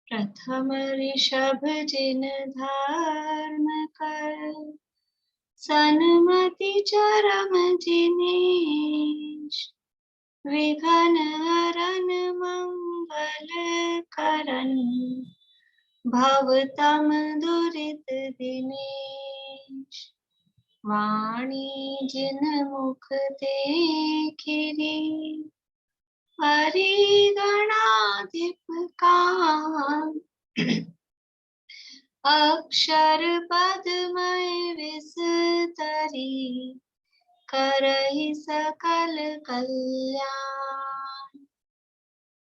प्रथम ऋषभ जिन धर्म कर, सन्मति चरम जिनेश। विघन हरन मंगल करन, भवतम दुरित दिनेश। वाणी जिन मुख देखिरी, हरि गणाधिप कान। अक्षर पदमय विस्तरी, करहि सकल कल्याण।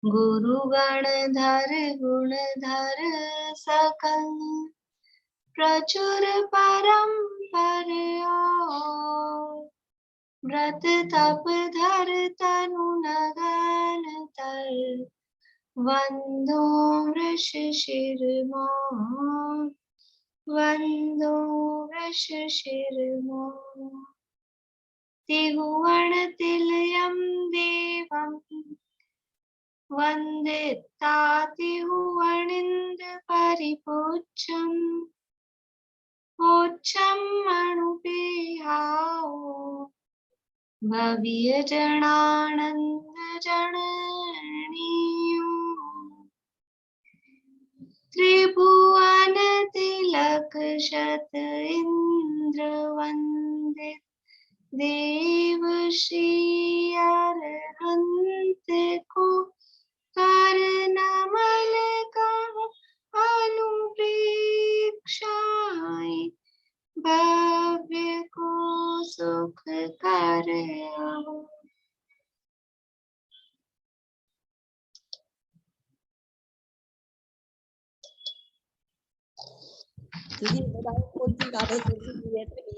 गुरु गणधर गुणधर सकल, प्रचुर परम्पर ओर। व्रत तप धर तनु नगन तर, वंदो वृष शिरमोर। वंदो वृष शिरमोर। तिहुवन तिलयम देवम, वंदिता तिहुवनिंद्र परिपुच्छम। पुच्छम मणुपेहाओ, भव्य जनानंद जननीयो। त्रिभुवन तिलक शत इंद्र वंदित, देव श्री अरहंत को कर नमन कह अनुप्रेक्षाय। भव्य को सुख कर आओ।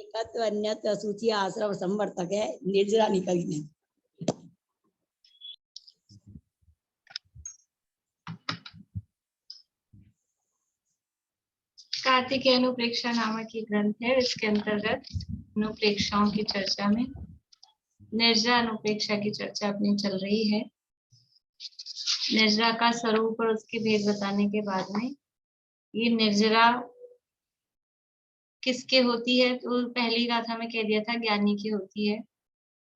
एकत्व अन्यत्र सूची आश्रव संवर्तक है, निर्जरा निकल गई। कार्तिकेय अनुप्रेक्षा नामक ये ग्रंथ है। इसके अंतर्गत अनुप्रेक्षाओं की चर्चा में निर्जरा अनुप्रेक्षा की चर्चा अपनी चल रही है। निर्जरा का स्वरूप और उसके भेद बताने के बाद में ये निर्जरा किसके होती है, तो पहली गाथा में कह दिया था ज्ञानी की होती है।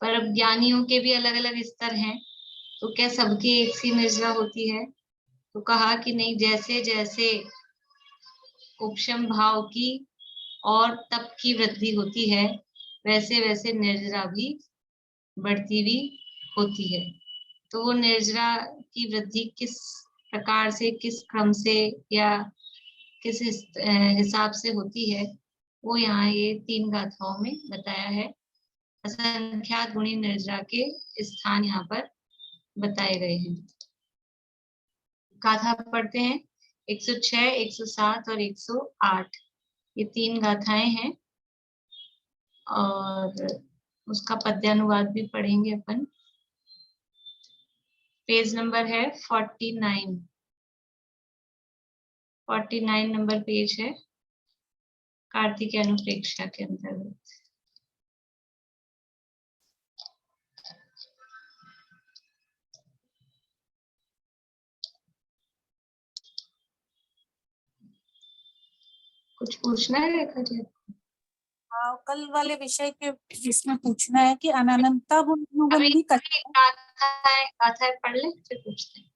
पर अब ज्ञानियों के भी अलग अलग स्तर हैं, तो क्या सबकी एक सी निर्जरा होती है? तो कहा कि नहीं, जैसे जैसे उपशम भाव की और तप की वृद्धि होती है, वैसे वैसे निर्जरा भी बढ़ती भी होती है। तो वो निर्जरा की वृद्धि किस प्रकार से, किस क्रम से या किस हिसाब से होती है, वो यहाँ ये 3 गाथाओं में बताया है। असंख्यात गुणी निर्जरा के स्थान यहाँ पर बताए गए हैं। गाथा पढ़ते हैं। 106, 107 और 108 ये 3 गाथाएं हैं और उसका पद्यानुवाद भी पढ़ेंगे अपन। पेज नंबर है 49 नंबर पेज है कार्तिकेय अनुप्रेक्षा के अंतर्गत। कुछ पूछना है रेखा जी? कल वाले विषय के जिसमें पूछना है कि अनंता गुणनुबंधी गाथा पढ़ ले फिर पूछते हैं।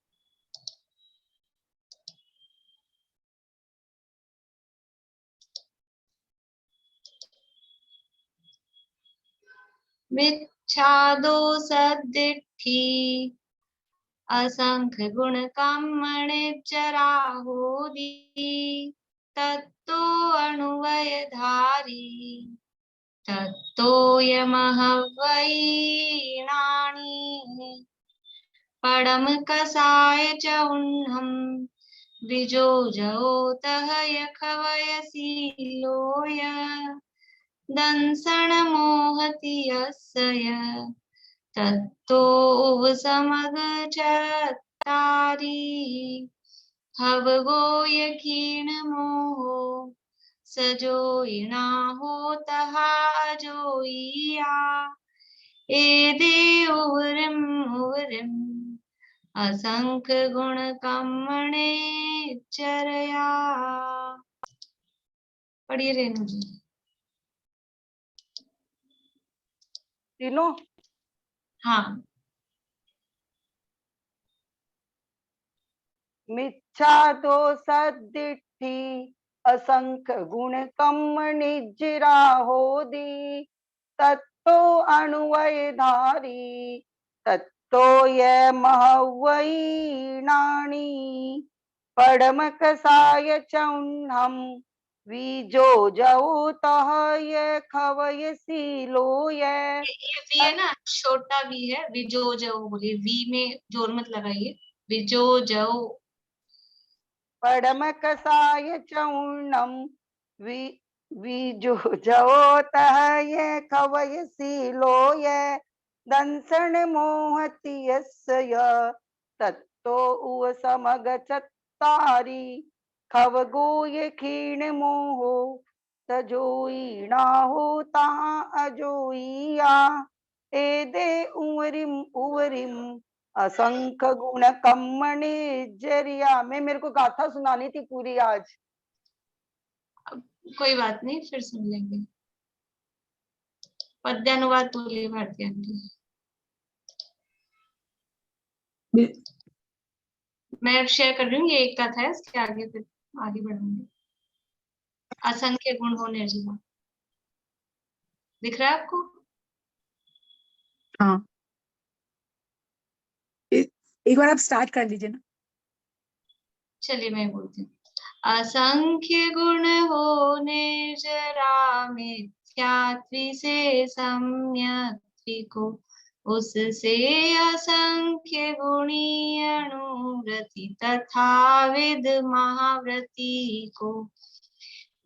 मिच्छादो सद्दिट्ठी, असंख्य गुण कामणिचरा होदी। तत्तो अणुवयधारी, तत्तो यमहवैणानि। परम कसाय च उन्नम, विजोजोतः यखवयसीलोय। दंसण मोहति यस्य, तत्तो उपसमगच्छतारी। हवगो यखीण मोहो, सजोयिणा होतः अजोयिया। एदे उवरिम उवरिम असंख्य गुण कम्मणे चरया। पढ़िए रेणु जी। तीनों। हाँ। मिच्छा तो सदिट्ठी असंख्य गुण कम्मणिज्जिरा होदी तत्तो अणुवय धारी तत्तो ये महवई नाणी पड़म कसाय चौन्हम वीजो जऊ तह ये खवय सीलो ये वी है ना, छोटा वी है, विजो जओ बोलिए, वी में जोर मत लगाइए, विजो जओ। पड़म कसाय चौर्णम वीजो जओ तह ये खवय सीलो ये दंसन मोहति यस्य तत्तो उव समग चत्तारी खवगो ये क्षीण मोहो तजोई ना होता अजोईया एदे उवरिम उवरिम असंख्य गुण कम्मणि जरिया में मेरे को गाथा सुनानी थी पूरी आज। कोई बात नहीं, फिर सुन लेंगे। पद्यानुवाद बोलिए भारती आंटी। मैं अब शेयर कर रही हूँ, ये एक कथा है, इसके आगे फिर आगे बढ़ेंगे। असंख्य गुण हो निर्जला, दिख रहा है आपको? हाँ, एक बार आप स्टार्ट कर लीजिए ना। चलिए मैं बोलती हूँ। असंख्य गुण हो निर्जरा मिथ्यात्वी से सम्यक्त्वी को, उससे असंख्य गुणी अणुव्रति तथाविद महाव्रति को।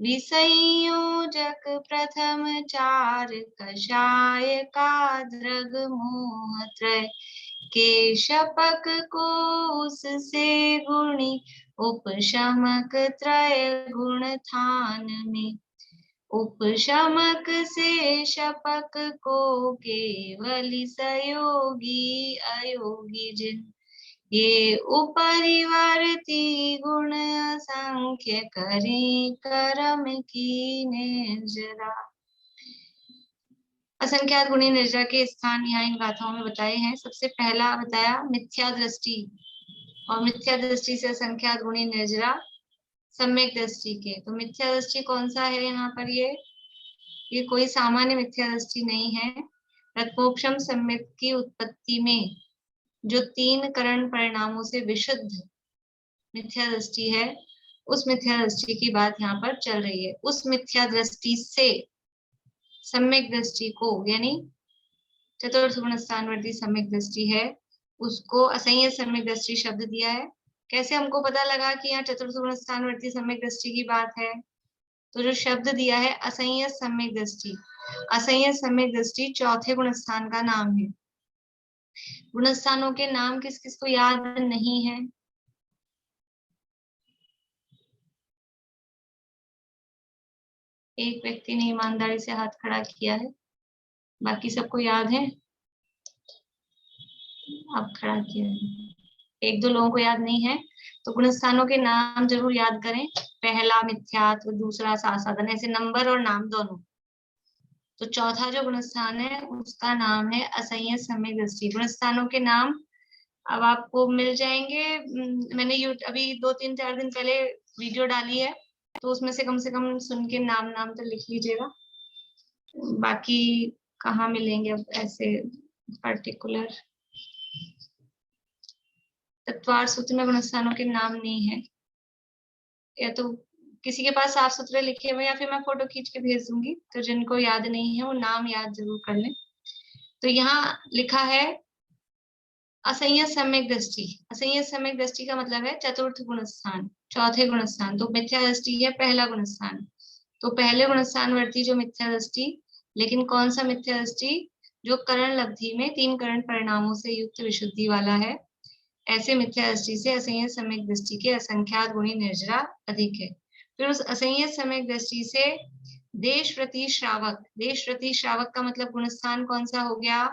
विसंयोजक प्रथम चार कषाय का द्रग मोह त्रय के शपक को, उससे गुणी उपशमक त्रय गुण थान में। उपशमक से शपक को केवली सयोगी अयोगी जिन, ये उपरिवर्ती गुण असंख्य करें कर्म की निर्जरा। असंख्यात गुणी निर्जरा के स्थान यहाँ इन गाथाओं में बताए हैं। सबसे पहला बताया मिथ्या दृष्टि, और मिथ्या दृष्टि से असंख्यात गुणी निर्जरा सम्यक दृष्टि के। तो मिथ्या दृष्टि कौन सा है यहाँ पर? ये कोई सामान्य मिथ्या दृष्टि नहीं है। तत्मोक्षम सम्यक की उत्पत्ति में जो तीन करण परिणामों से विशुद्ध मिथ्या दृष्टि है, उस मिथ्या दृष्टि की बात यहाँ पर चल रही है। उस मिथ्या दृष्टि से सम्यक दृष्टि को, यानी चतुर्थ गुण स्थानवर्ती सम्यक दृष्टि है, उसको असंयत सम्यक दृष्टि शब्द दिया है। कैसे हमको पता लगा कि यहाँ चतुर्थ गुण स्थानवर्ती सम्यक दृष्टि की बात है? तो जो शब्द दिया है असंयत सम्यक दृष्टि, असंयत सम्यक दृष्टि चौथे गुण स्थान का नाम है। गुण स्थानों के नाम किस किस को याद नहीं है? एक व्यक्ति ने ईमानदारी से हाथ खड़ा किया है, बाकी सबको याद है? अब खड़ा किया है, एक दो लोगों को याद नहीं है। तो गुण स्थानों के नाम जरूर याद करें। पहला मिथ्यात्व, दूसरा सासाधन, ऐसे नंबर और नाम दोनों। तो चौथा जो गुण स्थान है उसका नाम है असंयत सम्यक दृष्टि। गुण स्थानों के नाम अब आपको मिल जाएंगे। मैंने अभी 2-3-4 दिन पहले वीडियो डाली है, तो उसमें से कम सुन के नाम तो लिख लीजिएगा। बाकी कहाँ मिलेंगे अब ऐसे पर्टिकुलर? तत्वार सूत्र में गुण स्थानों के नाम नहीं है। या तो किसी के पास साफ सुथरे लिखे हुए, या फिर मैं फोटो खींच के भेज दूंगी, तो जिनको याद नहीं है वो नाम याद जरूर कर लें। तो यहाँ लिखा है असंयत सम्यक दृष्टि। असंयत सम्यक दृष्टि का मतलब है चतुर्थ गुण स्थान, चौथे गुण स्थान। तो मिथ्या दृष्टि है पहला गुण स्थान। तो पहले गुण स्थान वर्ती जो मिथ्या दृष्टि, लेकिन कौन सा मिथ्या दृष्टि? जो करण लब्धि में तीन करण परिणामों से युक्त विशुद्धि वाला है। ऐसे मिथ्या दृष्टि से असंयत सम्यक दृष्टि के असंख्यात गुणी निर्जरा अधिक है। फिर उस असंयत सम्यक दृष्टि से देश प्रति श्रावक, देश प्रति श्रावक का मतलब गुण स्थान कौन सा हो गया?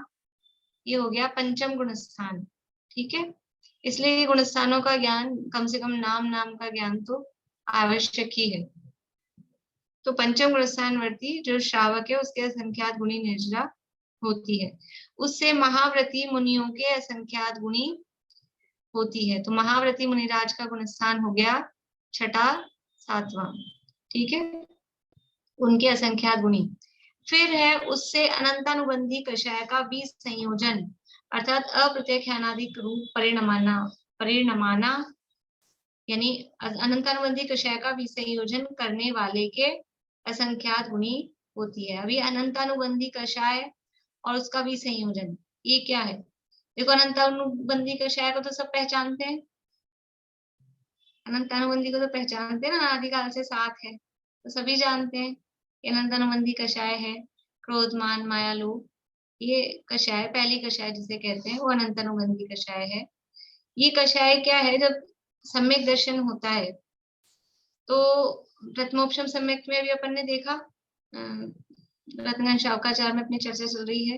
ये हो गया पंचम गुणस्थान। ठीक है, इसलिए ये गुणस्थानों का ज्ञान, कम से कम नाम का ज्ञान तो आवश्यक ही है। तो पंचम गुणस्थान वर्ती जो श्रावक है उसके असंख्यात गुणी निर्जरा होती है, उससे महाव्रती मुनियों के असंख्यात गुणी होती है। तो महाव्रती मुनिराज का गुणस्थान हो गया छठा सातवां। ठीक है, उनके असंख्यात गुणी। फिर है उससे अनंतानुबंधी कषाय का विसंयोजन, अर्थात अप्रत्यक्षानादिक रूप परिणमाना यानी अनंतानुबंधी कषाय का विसंयोजन करने वाले के असंख्यात गुणी होती है। अभी अनंतानुबंधी कषाय और उसका विसंयोजन, ये क्या है? देखो, अनंतानुबंधी कषाय को तो सब पहचानते हैं, अनंतानुबंधी को तो पहचानते हैं ना, अनादिकाल से साथ है तो सभी जानते हैं कि अनंतानुबंधी कषाय है। क्रोध मान माया लोभ, ये कषाय, पहली कषाय जिसे कहते हैं वो अनंतानुबंधी कषाय है। ये कषाय क्या है? जब सम्यक दर्शन होता है तो प्रथमोपशम सम्यक में भी अपन ने देखा, रत्न शावकाचार्य में अपनी चर्चा चल रही है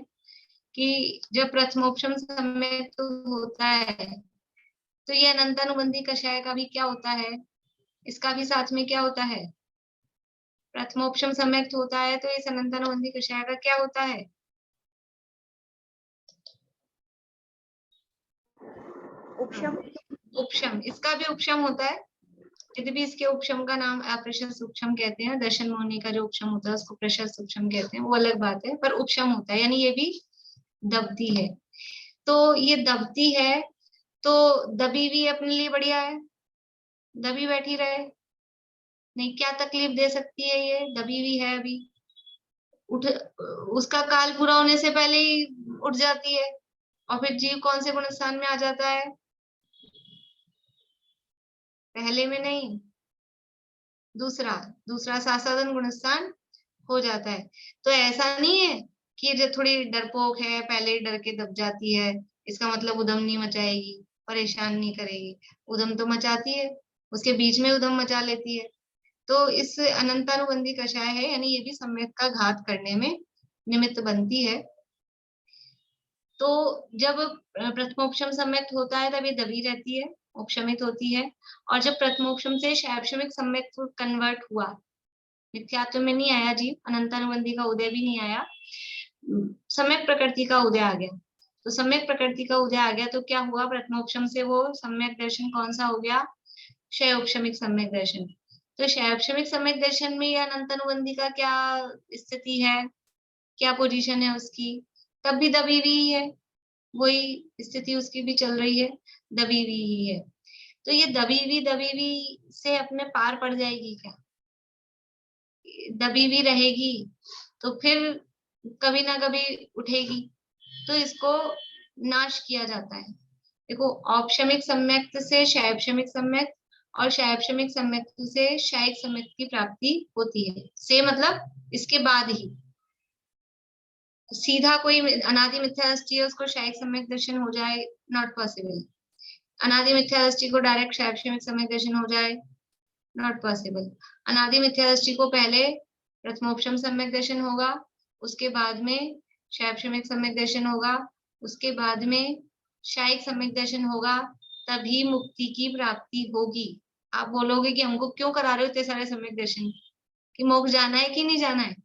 कि जब प्रथमोपशम सम्यक तो होता है तो ये अनंतानुबंधी कषाय का भी क्या होता है, इसका भी साथ में क्या होता है? प्रथमोपशम सम्यक होता है तो इस अनंतानुबंधी कषाय का क्या होता है? उपशम। उपशम, इसका भी उपशम होता है, यद्यपि इसके उपशम का नाम अप्रशस्त उपशम कहते हैं। दर्शन मोहनी का जो उपशम होता है उसको प्रशस्त उपशम कहते हैं, वो अलग बात है, पर उपशम होता है, यानी ये भी दबती है। तो ये दबती है तो दबी भी अपने लिए बढ़िया है, दबी बैठी रहे, नहीं क्या तकलीफ दे सकती है, ये दबी हुई है अभी, उठ उसका काल पूरा होने से पहले ही उठ जाती है। और फिर जीव कौन से गुणस्थान में आ जाता है? पहले में नहीं, दूसरा सासाधन गुणस्थान हो जाता है। तो ऐसा नहीं है कि जो थोड़ी डरपोक है पहले डर के दब जाती है, इसका मतलब उदम नहीं मचाएगी, परेशान नहीं करेगी। उदम तो मचाती है, उसके बीच में उदम मचा लेती है। तो इस अनंतानुबंधी कषाय है, यानी ये भी सम्यक का घात करने में निमित्त बनती है। तो जब प्रथमोपशम सम्यक होता है तब ये दबी रहती है, उपशमित होती है। और जब प्रथमोपशम से शैवशमिक सम्यक कन्वर्ट हुआ, मिथ्यात्व में नहीं आया जीव, अनंतानुबंधी का उदय भी नहीं आया, सम्यक प्रकृति का उदय आ गया। तो सम्यक प्रकृति का उदय आ गया तो क्या हुआ? प्रथमोपशम से वो सम्यक दर्शन कौन सा हो गया? शैवक्षमिक सम्यक दर्शन। तो शैवक्षमिक सम्यक दर्शन में यह अनंतानुबंधी का क्या स्थिति है, क्या पोजीशन है उसकी? तब भी दबी हुई है, वही स्थिति उसकी भी चल रही है, दबी हुई ही है। तो ये दबी हुई से अपने पार पड़ जाएगी क्या? दबी हुई रहेगी तो फिर कभी ना कभी उठेगी, तो इसको नाश किया जाता है। देखो, औपशमिक सम्यक्त से शैवक्षमिक सम्यक्त और शैवक्षमिक सम्यक्त से शायिक सम्यक्त की प्राप्ति होती है। से मतलब इसके बाद ही सीधा कोई अनादि मिथ्या दृष्टि है उसको शायिक सम्यक दर्शन हो जाए, नॉट पॉसिबल। अनादि मिथ्या दृष्टि को डायरेक्ट शैवक्षमिक सम्यक दर्शन हो जाए, नॉट पॉसिबल। अनादि मिथ्या दृष्टि को पहले प्रथमोपशम सम्यक दर्शन होगा, उसके बाद में शैवक्षमिक सम्यक दर्शन होगा, उसके बाद में शायिक सम्यक दर्शन होगा, तभी मुक्ति की प्राप्ति होगी। आप बोलोगे कि हमको क्यों करा रहे हो इतने सारे सम्यक दर्शन, कि मोक्ष जाना है कि नहीं जाना है,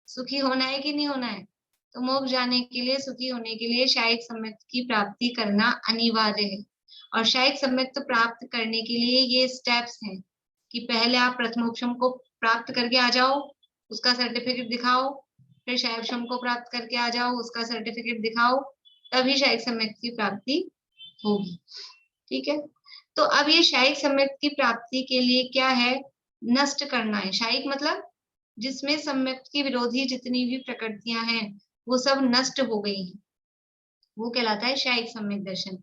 सुखी होना है कि नहीं होना है? तो मोक्ष जाने के लिए, सुखी होने के लिए शायिक सम्यक की प्राप्ति करना अनिवार्य है। और शायिक सम्यक प्राप्त करने के लिए ये स्टेप्स हैं कि पहले आप प्रथमोपशम को प्राप्त करके आ जाओ, उसका सर्टिफिकेट दिखाओ, फिर शैवक्षम को प्राप्त करके आ जाओ, उसका सर्टिफिकेट दिखाओ, तभी शायिक सम्यक की प्राप्ति होगी। ठीक है, तो अब ये शायिक सम्यक की प्राप्ति के लिए क्या है? नष्ट करना है। शायिक मतलब जिसमें सम्यक की विरोधी जितनी भी प्रकृतियां हैं वो सब नष्ट हो गई हैं, वो कहलाता है शायिक सम्यक दर्शन।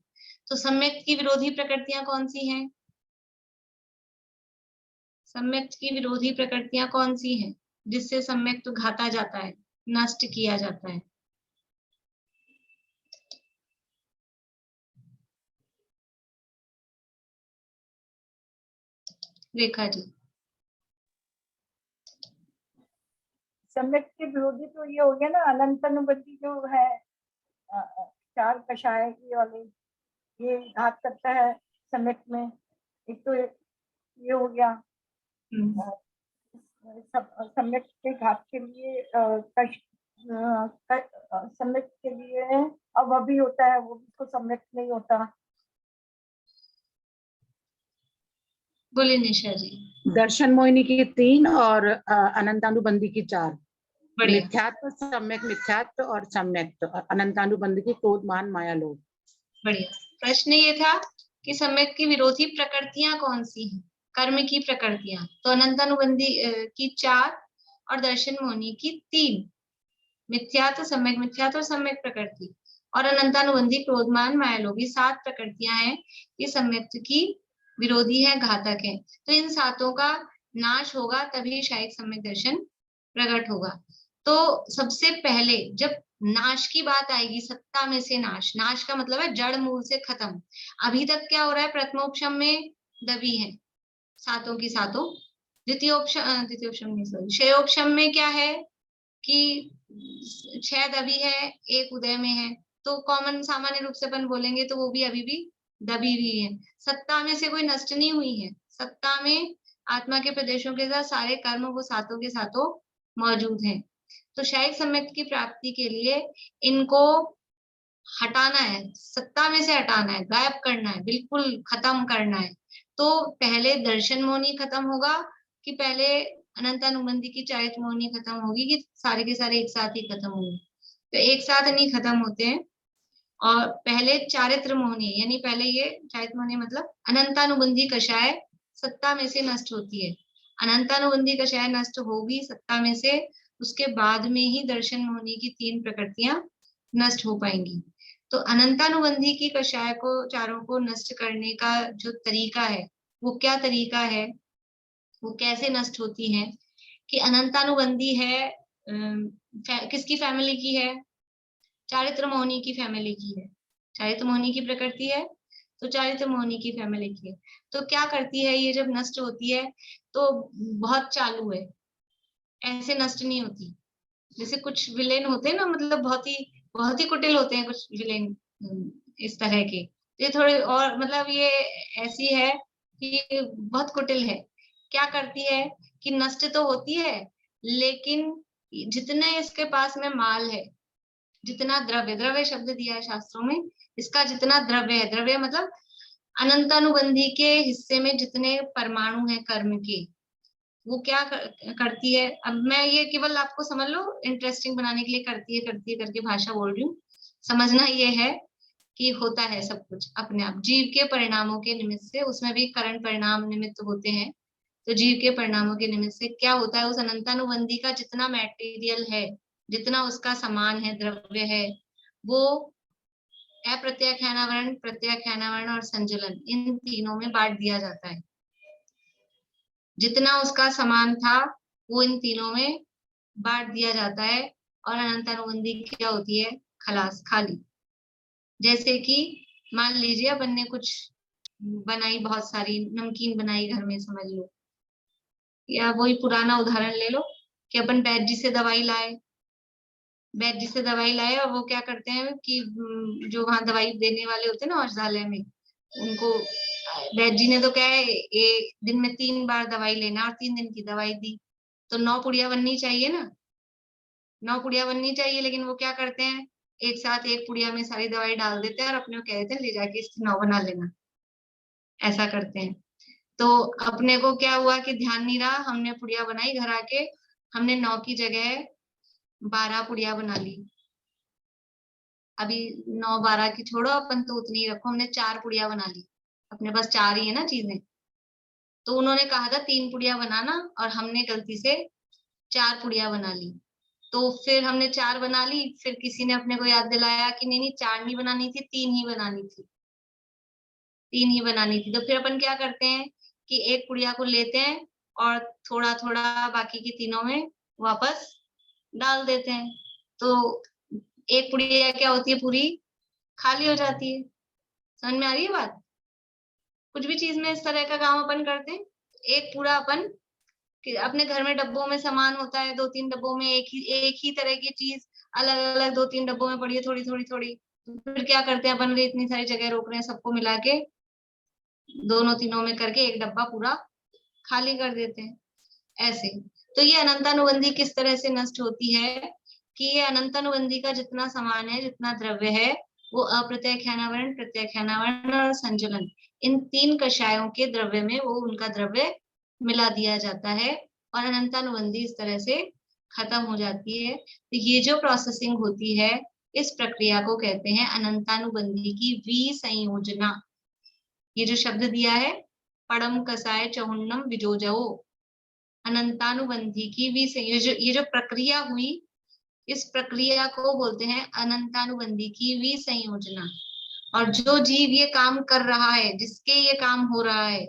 तो सम्यक की विरोधी प्रकृतियां कौन सी हैं? सम्यक की विरोधी प्रकृतियां कौन सी हैं जिससे सम्यक तो घाता जाता है, नष्ट किया जाता है? रेखा जी। सम्यक के विरोधी तो ये हो गया ना, अनंत अनुबंधी जो है चार कषाय की वाले ये घात करता है सम्यक में। एक तो ये हो गया सम्यक के घात के लिए सम्यक के लिए अब अभी होता है, वो उसको सम्यक नहीं होता। बोलिए निशा जी। दर्शन मोहिनी की 3 और अनंतानुबंधी की 4। बढ़िया, मिथ्यात्व, सम्यक मिथ्यात्व और सम्यक अनंतानुबंधी की क्रोध मान माया लोभ। बढ़िया। प्रश्न ये था कि सम्यक की विरोधी प्रकृतियां कौन सी हैं? कर्म की प्रकृतियां। तो अनंतानुबंधी की 4 और दर्शन मोहिनी की 3। मिथ्यात्व, सम्यक मिथ्यात्व और सम्यक प्रकृति और अनंतानुबंधी क्रोधमान माया लोभ, ये 7 प्रकृतियां हैं। ये सम्यक की विरोधी है, घातक है। तो इन 7 का नाश होगा तभी शायद सम्यक दर्शन प्रकट होगा। तो सबसे पहले जब नाश की बात आएगी, सत्ता में से नाश, नाश का मतलब है जड़ मूल से खत्म। अभी तक क्या हो रहा है? प्रथमोपशम में दबी है 7 की 7। द्वितीयोपशम नहीं, सॉरी, क्षयोपशम में क्या है कि 6 दबी है, 1 उदय में है। तो कॉमन सामान्य रूप से अपन बोलेंगे तो वो भी अभी भी दबी हुई है। सत्ता में से कोई नष्ट नहीं हुई है। सत्ता में आत्मा के प्रदेशों के साथ सारे कर्म वो 7 के 7 मौजूद हैं। तो शायद सम्यक की प्राप्ति के लिए इनको हटाना है, सत्ता में से हटाना है, गायब करना है, बिल्कुल खत्म करना है। तो पहले दर्शन मोहिनी खत्म होगा कि पहले अनंतानुबंधी की चारित मोहिनी खत्म होगी, कि सारे के सारे एक साथ ही खत्म होंगे? तो एक साथ नहीं खत्म होते हैं। और पहले चारित्र मोहिनी, यानी पहले ये चारित मोहिनी मतलब अनंतानुबंधी कषाय सत्ता में से नष्ट होती है। अनंतानुबंधी कषाय नष्ट होगी सत्ता में से, उसके बाद में ही दर्शन मोहिनी की 3 प्रकृतियां नष्ट हो पाएंगी। तो अनंतानुबंधी की कषाय को, चारों को नष्ट करने का जो तरीका है, वो क्या तरीका है, वो कैसे नष्ट होती है? कि अनंतानुबंधी है किसकी फैमिली की है? चारित्र मोहिनी की फैमिली की है। चारित्र मोहिनी की प्रकृति है, तो चारित्र मोहिनी की फैमिली की है। तो क्या करती है ये जब नष्ट होती है? तो बहुत चालू है, ऐसे नष्ट नहीं होती। जैसे कुछ विलेन होते हैं ना, मतलब बहुत ही कुटिल होते हैं कुछ विलेन इस तरह के। ये थोड़े और मतलब ये ऐसी है कि बहुत कुटिल है। क्या करती है कि नष्ट तो होती है, लेकिन जितने इसके पास में माल है, जितना द्रव्य, द्रव्य शब्द दिया है शास्त्रों में, इसका जितना द्रव्य है, द्रव्य मतलब अनंतानुबंधी के हिस्से में जितने परमाणु हैं कर्म के, वो क्या करती है? अब मैं ये केवल आपको समझ लो इंटरेस्टिंग बनाने के लिए करती है करके भाषा बोल रही हूँ। समझना ये है कि होता है सब कुछ अपने आप, जीव के परिणामों के निमित्त से। उसमें भी करण परिणाम निमित्त होते हैं। तो जीव के परिणामों के निमित्त से क्या होता है, उस अनंतानुबंधी का जितना मटेरियल है, जितना उसका सामान है, द्रव्य है, वो अप्रत्याख्यानावरण, प्रत्याख्यानावरण और संजलन, इन तीनों में बांट दिया जाता है। जितना उसका सामान था वो इन तीनों में बांट दिया जाता है। और अनंतानुबंधी क्या होती है? खलास, खाली। जैसे कि मान लीजिए अपन ने कुछ बनाई, बहुत सारी नमकीन बनाई घर में, समझ लो, या वही पुराना उदाहरण ले लो कि अपन वैद्य जी से दवाई लाए। वैद्य जी से दवाई लाए और वो क्या करते हैं कि जो वहां दवाई देने वाले होते हैं ना औषधालय में, उनको वैद्य जी ने तो क्या है, एक दिन में 3 बार दवाई लेना और 3 दिन की दवाई दी, तो 9 पुड़िया बननी चाहिए ना, 9 पुड़िया बननी चाहिए। लेकिन वो क्या करते हैं, एक साथ एक पुड़िया में सारी दवाई डाल देते हैं और अपने को कह देते हैं ले जाके इसकी 9 बना लेना। ऐसा करते हैं। तो अपने को क्या हुआ कि ध्यान नहीं रहा, हमने पुड़िया बनाई, घर आके हमने 9 की जगह 12 पुड़िया बना ली। अभी 9 12 की छोड़ो, अपन तो उतनी ही रखो, हमने 4 पुड़िया बना ली। अपने पास 4 ही है ना चीजें। तो उन्होंने कहा था 3 पुड़िया बनाना और हमने गलती से 4 पुड़िया बना ली। तो फिर हमने 4 बना ली, फिर किसी ने अपने को याद दिलाया कि नहीं नहीं 4 नहीं बनानी थी, 3 ही बनानी थी, 3 ही बनानी थी। तो फिर अपन क्या करते हैं कि एक पुड़िया को लेते हैं और थोड़ा थोड़ा बाकी की तीनों में वापस डाल देते हैं। तो एक पुड़िया क्या होती है, पूरी खाली हो जाती है। समझ में आ रही है बात? कुछ भी चीज में इस तरह का काम अपन करते हैं। एक पूरा अपन अपने घर में डब्बों में सामान होता है, 2 3 डब्बों में एक ही तरह की चीज अलग अलग 2 3 डब्बों में पड़ी है, थोड़ी थोड़ी थोड़ी। तो फिर क्या करते हैं अपन, वे इतनी सारी जगह रोक रहे हैं, सबको मिला के दोनों तीनों में करके एक डब्बा पूरा खाली कर देते हैं ऐसे। तो ये अनंतानुबंधी किस तरह से नष्ट होती है कि ये अनंतानुबंधी का जितना सामान है, जितना द्रव्य है, वो अप्रत्याख्यानावरण, प्रत्याख्यानावरण और संचलन, इन 3 कषायों के द्रव्य में वो उनका द्रव्य मिला दिया जाता है और अनंतानुबंधी इस तरह से खत्म हो जाती है। तो ये जो प्रोसेसिंग होती है, इस प्रक्रिया को कहते हैं अनंतानुबंधी की विसंयोजना। ये जो शब्द दिया है, पड़म कसाय चहुन्नम विजोजो, अनंतानुबंधी की विसंयोजन, ये जो प्रक्रिया हुई, इस प्रक्रिया को बोलते हैं अनंतानुबंधी की विसंयोजना। और जो जीव ये काम कर रहा है, जिसके ये काम हो रहा है,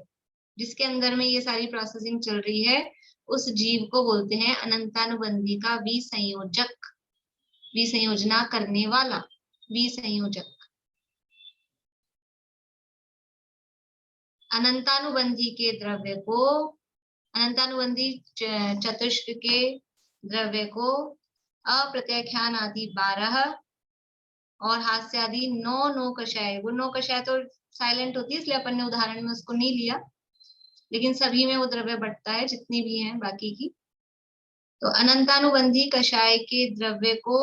जिसके अंदर में ये सारी प्रोसेसिंग चल रही है, उस जीव को बोलते हैं अनंतानुबंधी का विसंयोजक, विसंयोजना करने वाला, विसंयोजक। अनंतानुबंधी के द्रव्य को, अनंतानुबंधी चतुष्क के द्रव्य को अप्रत्याख्यान आदि 12 और हास्य आदि 9 कषाय, वो 9 कषाय तो साइलेंट होती है इसलिए अपन ने उदाहरण में उसको नहीं लिया, लेकिन सभी में वो द्रव्य बढ़ता है जितनी भी हैं बाकी की। तो अनंतानुबंधी कषाय के द्रव्य को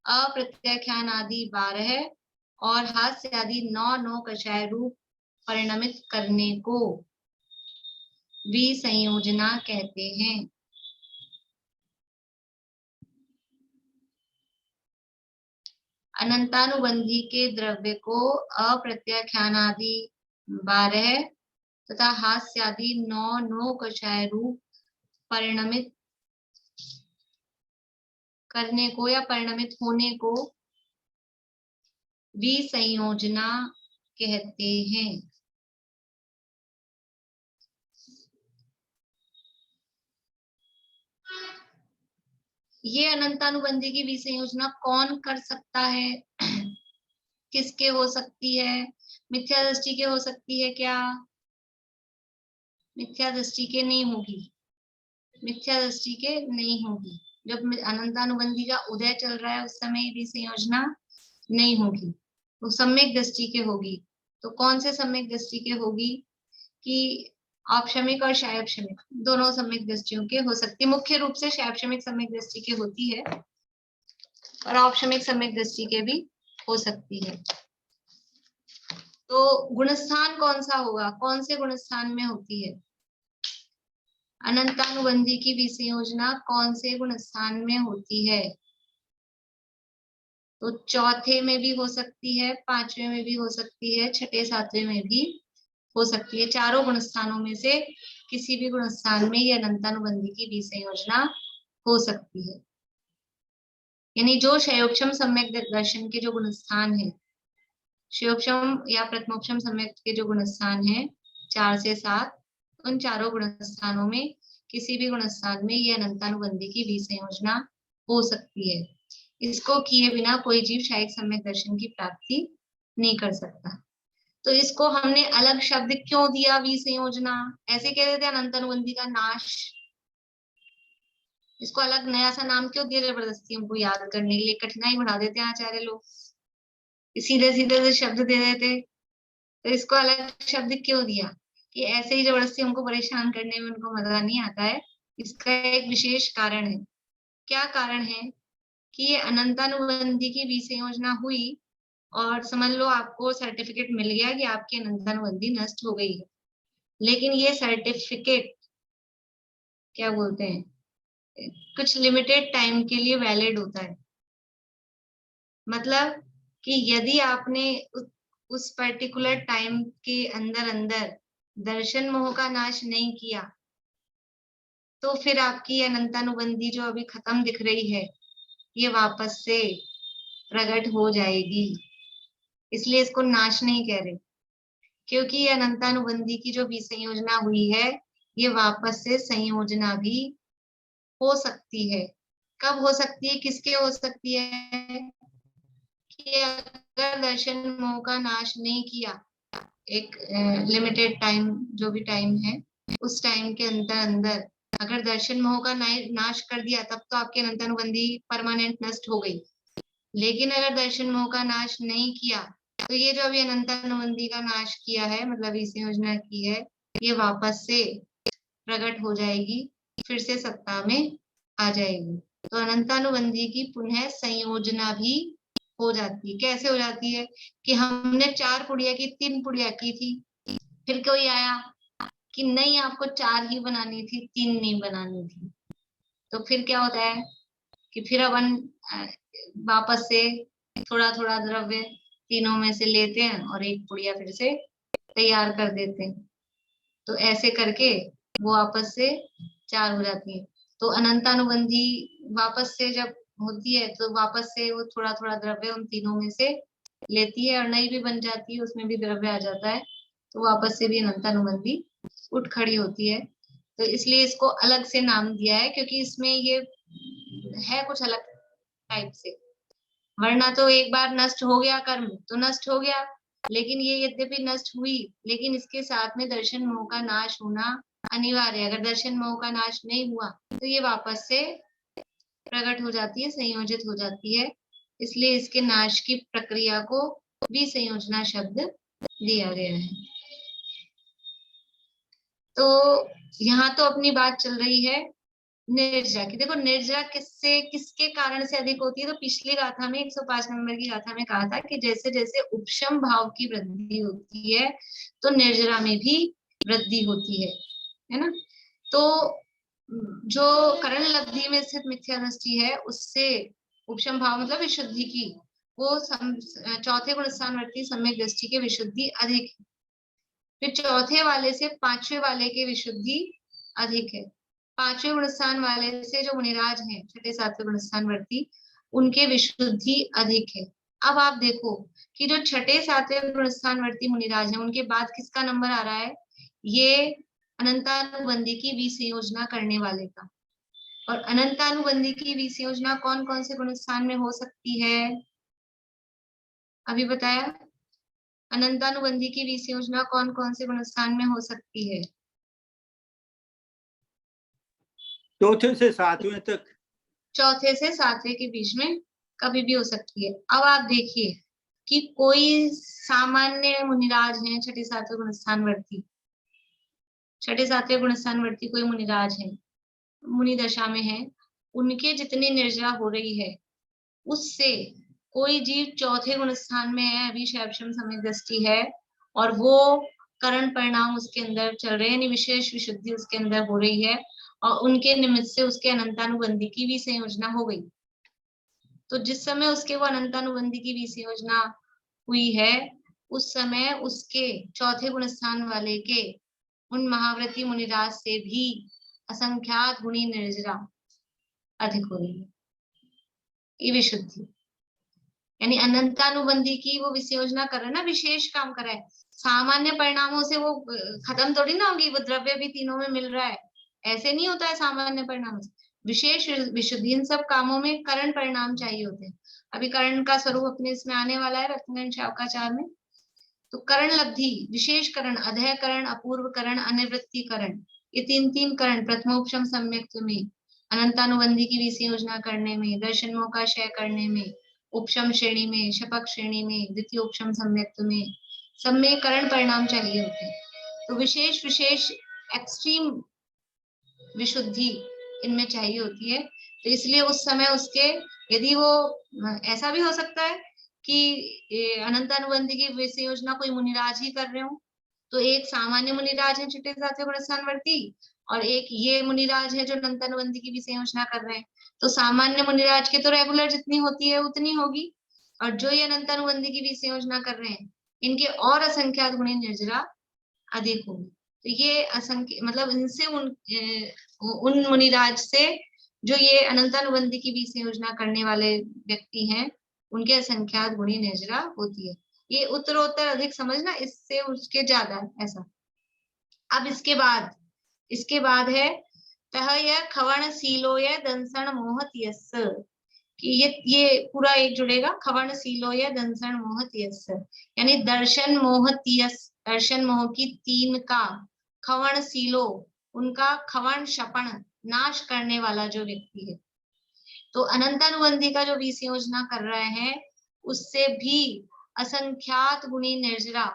अप्रत्याख्यान आदि 12 और हास्य आदि 9 कषाय रूप परिणमित करने को विसंयोजना कहते हैं। अनंतानुबंधी के द्रव्य को अप्रत्याख्यानादि 12 तथा हास्यादि 9 कषाय रूप परिणमित करने को या परिणमित होने को विसंयोजना कहते हैं। ये अनंतानुबंधी की विसंयोजना कौन कर सकता है? किसके हो सकती है? मिथ्या दृष्टि के हो सकती है क्या? मिथ्या दृष्टि के नहीं होगी, मिथ्या दृष्टि के नहीं होगी। जब अनंतानुबंधी का उदय चल रहा है उस समय विसंयोजना नहीं होगी, वो सम्यक दृष्टि के होगी। तो कौन से सम्यक दृष्टि के होगी? कि औपशमिक और शायपशमिक दोनों सम्यक दृष्टियों के हो सकती है। मुख्य रूप से शायपशमिक सम्यक दृष्टि के होती है और औपशमिक सम्यक दृष्टि के भी हो सकती है। तो गुणस्थान कौन सा होगा? कौन से गुणस्थान में होती है अनंतानुबंधी की विसंयोजना? कौन से गुणस्थान में होती है? तो चौथे में भी हो सकती है, 5वें में भी हो सकती है, 6ठे 7वें में भी हो सकती है। चारों गुणस्थानों में से किसी भी गुणस्थान में ये अनंतानुबंधी की विसंयोजना हो सकती है। यानी जो क्षयोपशम सम्यक दर्शन के जो गुणस्थान है, क्षयोपशम या प्रथमोपशम सम्यक के जो गुणस्थान है 4 से 7, उन चारों गुणस्थानों में किसी भी गुणस्थान में ये अनंतानुबंधी की विसंयोजना हो सकती है। इसको किए बिना कोई जीव क्षयिक सम्यक दर्शन की प्राप्ति नहीं कर सकता। तो इसको हमने अलग शब्द क्यों दिया विसंयोजना? ऐसे कह देते अनंतानुबंधी का नाश। इसको अलग नया सा नाम क्यों दिया? जबरदस्ती हमको याद करने के लिए कठिनाई बढ़ा देते हैं आचार्य लोग, सीधे सीधे से शब्द दे देते। तो इसको अलग शब्द क्यों दिया? कि ऐसे ही जबरदस्ती हमको परेशान करने में उनको मजा नहीं आता है। इसका एक विशेष कारण है। क्या कारण है? कि ये अनंतानुबंधी की विसंयोजना हुई और समझ लो आपको सर्टिफिकेट मिल गया कि आपकी अनंतानुबंधी नष्ट हो गई है, लेकिन ये सर्टिफिकेट क्या बोलते हैं, कुछ लिमिटेड टाइम के लिए वैलिड होता है। मतलब कि यदि आपने उस पर्टिकुलर टाइम के अंदर अंदर दर्शन मोह का नाश नहीं किया, तो फिर आपकी अनंतानुबंधी जो अभी खत्म दिख रही है, ये वापस से प्रकट हो जाएगी। इसलिए इसको नाश नहीं कह रहे, क्योंकि ये अनंतानुबंधी की जो विसंयोजना हुई है, ये वापस से संयोजना भी हो सकती है। कब हो सकती है? किसके हो सकती है? कि अगर दर्शन मोह का नाश नहीं किया, एक लिमिटेड टाइम, जो भी टाइम है, उस टाइम के अंदर अंदर अगर दर्शन मोह का नाश कर दिया, तब तो आपकी अनंतानुबंधी परमानेंट नष्ट हो गई। लेकिन अगर दर्शन मोह का नाश नहीं किया तो ये जो अभी अनंतानुबंधी का नाश किया है, मतलब इस योजना की है, ये वापस से प्रकट हो जाएगी, फिर से सत्ता में आ जाएगी। तो अनंतानुबंधी की पुनः संयोजना भी हो जाती है। कैसे हो जाती है कि हमने 4 पुड़िया की 3 पुड़िया की थी, फिर कोई आया कि नहीं आपको 4 ही बनानी थी, 3 नहीं बनानी थी, तो फिर क्या होता है कि फिर अपन वापस से थोड़ा थोड़ा द्रव्य तीनों में से लेते हैं और एक पुड़िया फिर से तैयार कर देते हैं। तो ऐसे करके वो वापस से 4 हो जाती है। तो अनंतानुबंधी वापस से जब होती है तो वापस से वो थोड़ा थोड़ा द्रव्य उन तीनों में से लेती है और नई भी बन जाती है, उसमें भी द्रव्य आ जाता है, तो वापस से भी अनंतानुबंधी उठ खड़ी होती है। तो इसलिए इसको अलग से नाम दिया है, क्योंकि इसमें ये है कुछ अलग टाइप से। वरना तो एक बार नष्ट हो गया कर्म तो नष्ट हो गया, लेकिन ये यद्यपि नष्ट हुई, लेकिन इसके साथ में दर्शन मोह का नाश होना अनिवार्य है। अगर दर्शन मोह का नाश नहीं हुआ तो ये वापस से प्रकट हो जाती है, संयोजित हो जाती है। इसलिए इसके नाश की प्रक्रिया को विसंयोजना शब्द दिया गया है। तो यहाँ तो अपनी बात चल रही है निर्जरा की। देखो निर्जरा किससे किसके कारण से अधिक होती है, तो पिछली गाथा में 105 नंबर की गाथा में कहा था कि जैसे जैसे उपशम भाव की वृद्धि होती है तो निर्जरा में भी वृद्धि होती है ना। तो जो करण लब्धि में स्थित मिथ्या दृष्टि है उससे उपशम भाव मतलब विशुद्धि की, वो चौथे गुण स्थानवर्ती सम्यक दृष्टि के विशुद्धि अधिक है। फिर चौथे वाले से 5वें वाले की विशुद्धि अधिक है। 5वें गुणस्थान वाले से जो मुनिराज हैं, 6ठे 7वें गुणस्थानवर्ती, उनके विशुद्धि अधिक है। अब आप देखो कि जो 6ठे 7वें गुणस्थानवर्ती मुनिराज हैं, उनके बाद किसका नंबर आ रहा है, ये अनंतानुबंधी की विसंयोजना करने वाले का। और अनंतानुबंधी की विसंयोजना कौन कौन से गुणस्थान में हो सकती है, अभी बताया। अनंतानुबंधी की विसंयोजना कौन कौन से गुणस्थान में हो सकती है, चौथे से 7वें तक, चौथे से 7वें के बीच में कभी भी हो सकती है। अब आप देखिए कि कोई सामान्य मुनिराज हैं 6ठे 7वें गुणस्थानवर्ती, 6ठे 7वें गुणस्थानवर्ती कोई मुनिराज है, मुनि दशा में है, उनके जितनी निर्जरा हो रही है उससे कोई जीव चौथे गुणस्थान में है, अभी शैवशम सम्यक दृष्टि है, और वो करण परिणाम उसके अंदर चल रहे हैं, यानी विशेष विशुद्धि उसके अंदर हो रही है, और उनके निमित्त से उसके अनंतानुबंधी की भी संयोजना हो गई। तो जिस समय उसके वो अनंतानुबंधी की भी संयोजना हुई है, उस समय उसके चौथे गुणस्थान वाले के उन महाव्रती मुनिराज से भी असंख्यात गुणी निर्जरा अधिक हो रही है, ये विशुद्धि, यानी अनंतानुबंधी की वो विसंयोजना कर रहा है ना, विशेष काम कर रहा है। सामान्य परिणामों से वो खत्म थोड़ी ना होगी, वो द्रव्य भी तीनों में मिल रहा है, ऐसे नहीं होता है सामान्य परिणामों से। विशेष विशुद्धि, इन सब कामों में करण परिणाम चाहिए होते हैं। अभी करण का स्वरूप अपने इसमें आने वाला है रत्नगण शावकाचार में। तो करण लब्धि, विशेष करण, अधय करण, अपूर्व करण, अनिवृत्ति करण, ये 3 करण प्रथमोपशम सम्यक्त में, अनंतानुबंधी की विसंयोजना करने में, दर्शन मोह का क्षय करने में, उपशम श्रेणी में, शपक श्रेणी में, द्वितीय उपशम सम्यक्त में, सब में करण परिणाम चाहिए होते हैं। तो विशेष विशेष एक्सट्रीम विशुद्धि इनमें चाहिए होती है। तो इसलिए उस समय उसके, यदि वो, ऐसा भी हो सकता है कि अनंतानुबंधी की विसंयोजना कोई मुनिराज ही कर रहे हो, तो एक सामान्य मुनिराज है 6ठे 7वें गुणस्थानवर्ती, और एक ये मुनिराज है जो अनंतानुबंधी की विसंयोजना कर रहे हैं। तो सामान्य मुनिराज के तो रेगुलर जितनी होती है उतनी होगी, और जो ये अनंतानुबंधी की विसंयोजना कर रहे हैं इनके और असंख्यात गुणी निर्जरा अधिक होगी। तो ये असंख्य मतलब इनसे उन मुनिराज से जो ये अनंतानुबंधी की विसंयोजना करने वाले व्यक्ति हैं, उनके असंख्यात गुणी निर्जरा होती है। ये उत्तरोत्तर अधिक समझना, इससे उसके ज्यादा ऐसा। अब इसके बाद है तह यह खवण सीलो यह दंसण मोहत यस, कि ये पूरा एक जुड़ेगा, खवण सीलो यह दंसण मोहत यस, यानी दर्शन मोहत यस, दर्शन मोह की 3 का, खवण सीलो उनका खवण शपण नाश करने वाला जो व्यक्ति है, तो अनंतानुबंधी का जो विसंयोजना कर रहे हैं उससे भी असंख्यात गुणी निर्जरा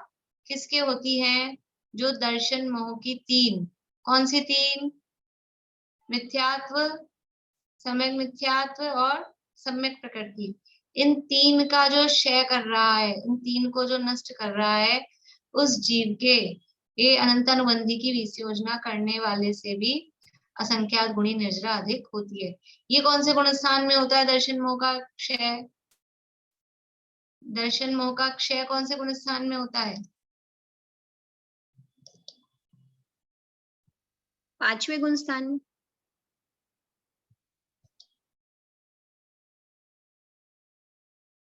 किसके होती है? जो दर्शन मोह की तीन, कौन सी तीन? मिथ्यात्व, सम्यक मिथ्यात्व और सम्यक प्रकृति। इन तीन का जो क्षय कर रहा है, इन तीन को जो नष्ट कर रहा है, उस जीव के ये अनंतानुबंधी की विसंयोजना करने वाले से भी असंख्यात गुणी निर्जरा अधिक होती है। ये कौन से गुण स्थान में होता है दर्शन मोह का क्षय? दर्शन मोह का क्षय कौन से गुण स्थान में होता है? 5वें गुण स्थान में।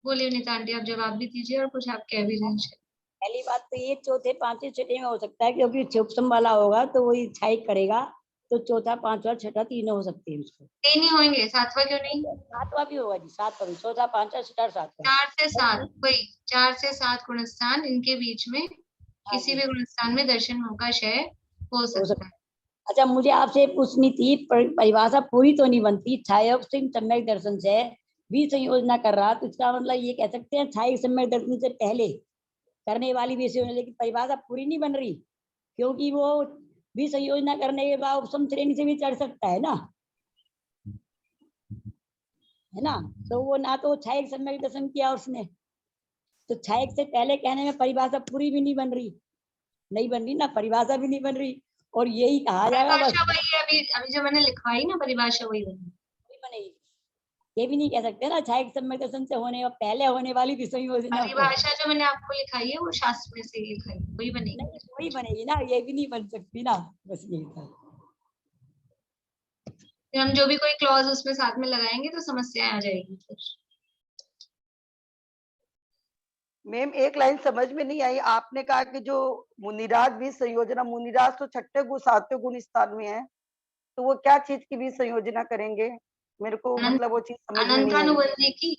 बोलिए नीता आंटी, आप जवाब भी दीजिए और कुछ आप कह भी रहे हैं। पहली बात तो ये चौथे पांचवें छठे में हो सकता है, क्योंकि उपसम वाला होगा तो वही छाई करेगा, तो चौथा पांचवा छठा तीनों हो सकते हैं उसको। तीन ही होंगे, सातवां क्यों नहीं? सातवां भी होगा जी, सातवां भी, चौथा पांचवा छठा सातवां। 4 से 7, वही 4 से 7 गुण स्थान, इनके बीच में किसी भी गुण स्थान में दर्शन मोह का क्षय हो सकता है। अच्छा, मुझे आपसे पूछनी थी, परिभाषा पूरी तो नहीं बनती। छाया सम्यक दर्शन से भी संयोजना कर रहा, तो इसका मतलब ये कह सकते हैं छाया सम्यक दर्शन से पहले करने वाली भी संयोजना, लेकिन परिभाषा पूरी नहीं बन रही, क्योंकि वो भी संयोजना करने के बाद उपसम श्रेणी से भी चढ़ सकता है ना, है ना। तो वो ना तो छाया सम्यक दर्शन किया उसने, तो छाया से पहले कहने में परिभाषा पूरी भी नहीं बन रही, नहीं बन रही ना, परिभाषा भी नहीं बन रही, और यही कहा जाएगा बस परिभाषा वही है, अभी जो मैंने लिखवाई ना परिभाषा वही बनेगी। ये भी नहीं कह सकते ना छाया सम्यक दर्शन से होने और पहले होने वाली भी संयोजना परिभाषा जो मैंने आपको लिखाई है वो शास्त्र में से लिखाई, वही बनेगी। नहीं, वही बनेगी ना, ये भी नहीं बन सकती ना, बस यही था। फिर हम जो भी कोई क्लॉज उसमें साथ में लगाएंगे तो समस्या आ जाएगी। मैम एक लाइन समझ में नहीं आई, आपने कहा कि जो मुनिराज भी संयोजना, मुनिराज तो छठे गुण सातवें गुण स्थान में है, तो वो क्या चीज की भी संयोजना करेंगे? मेरे को मतलब वो चीज समझ में नहीं आई। अनंतानुबंधी की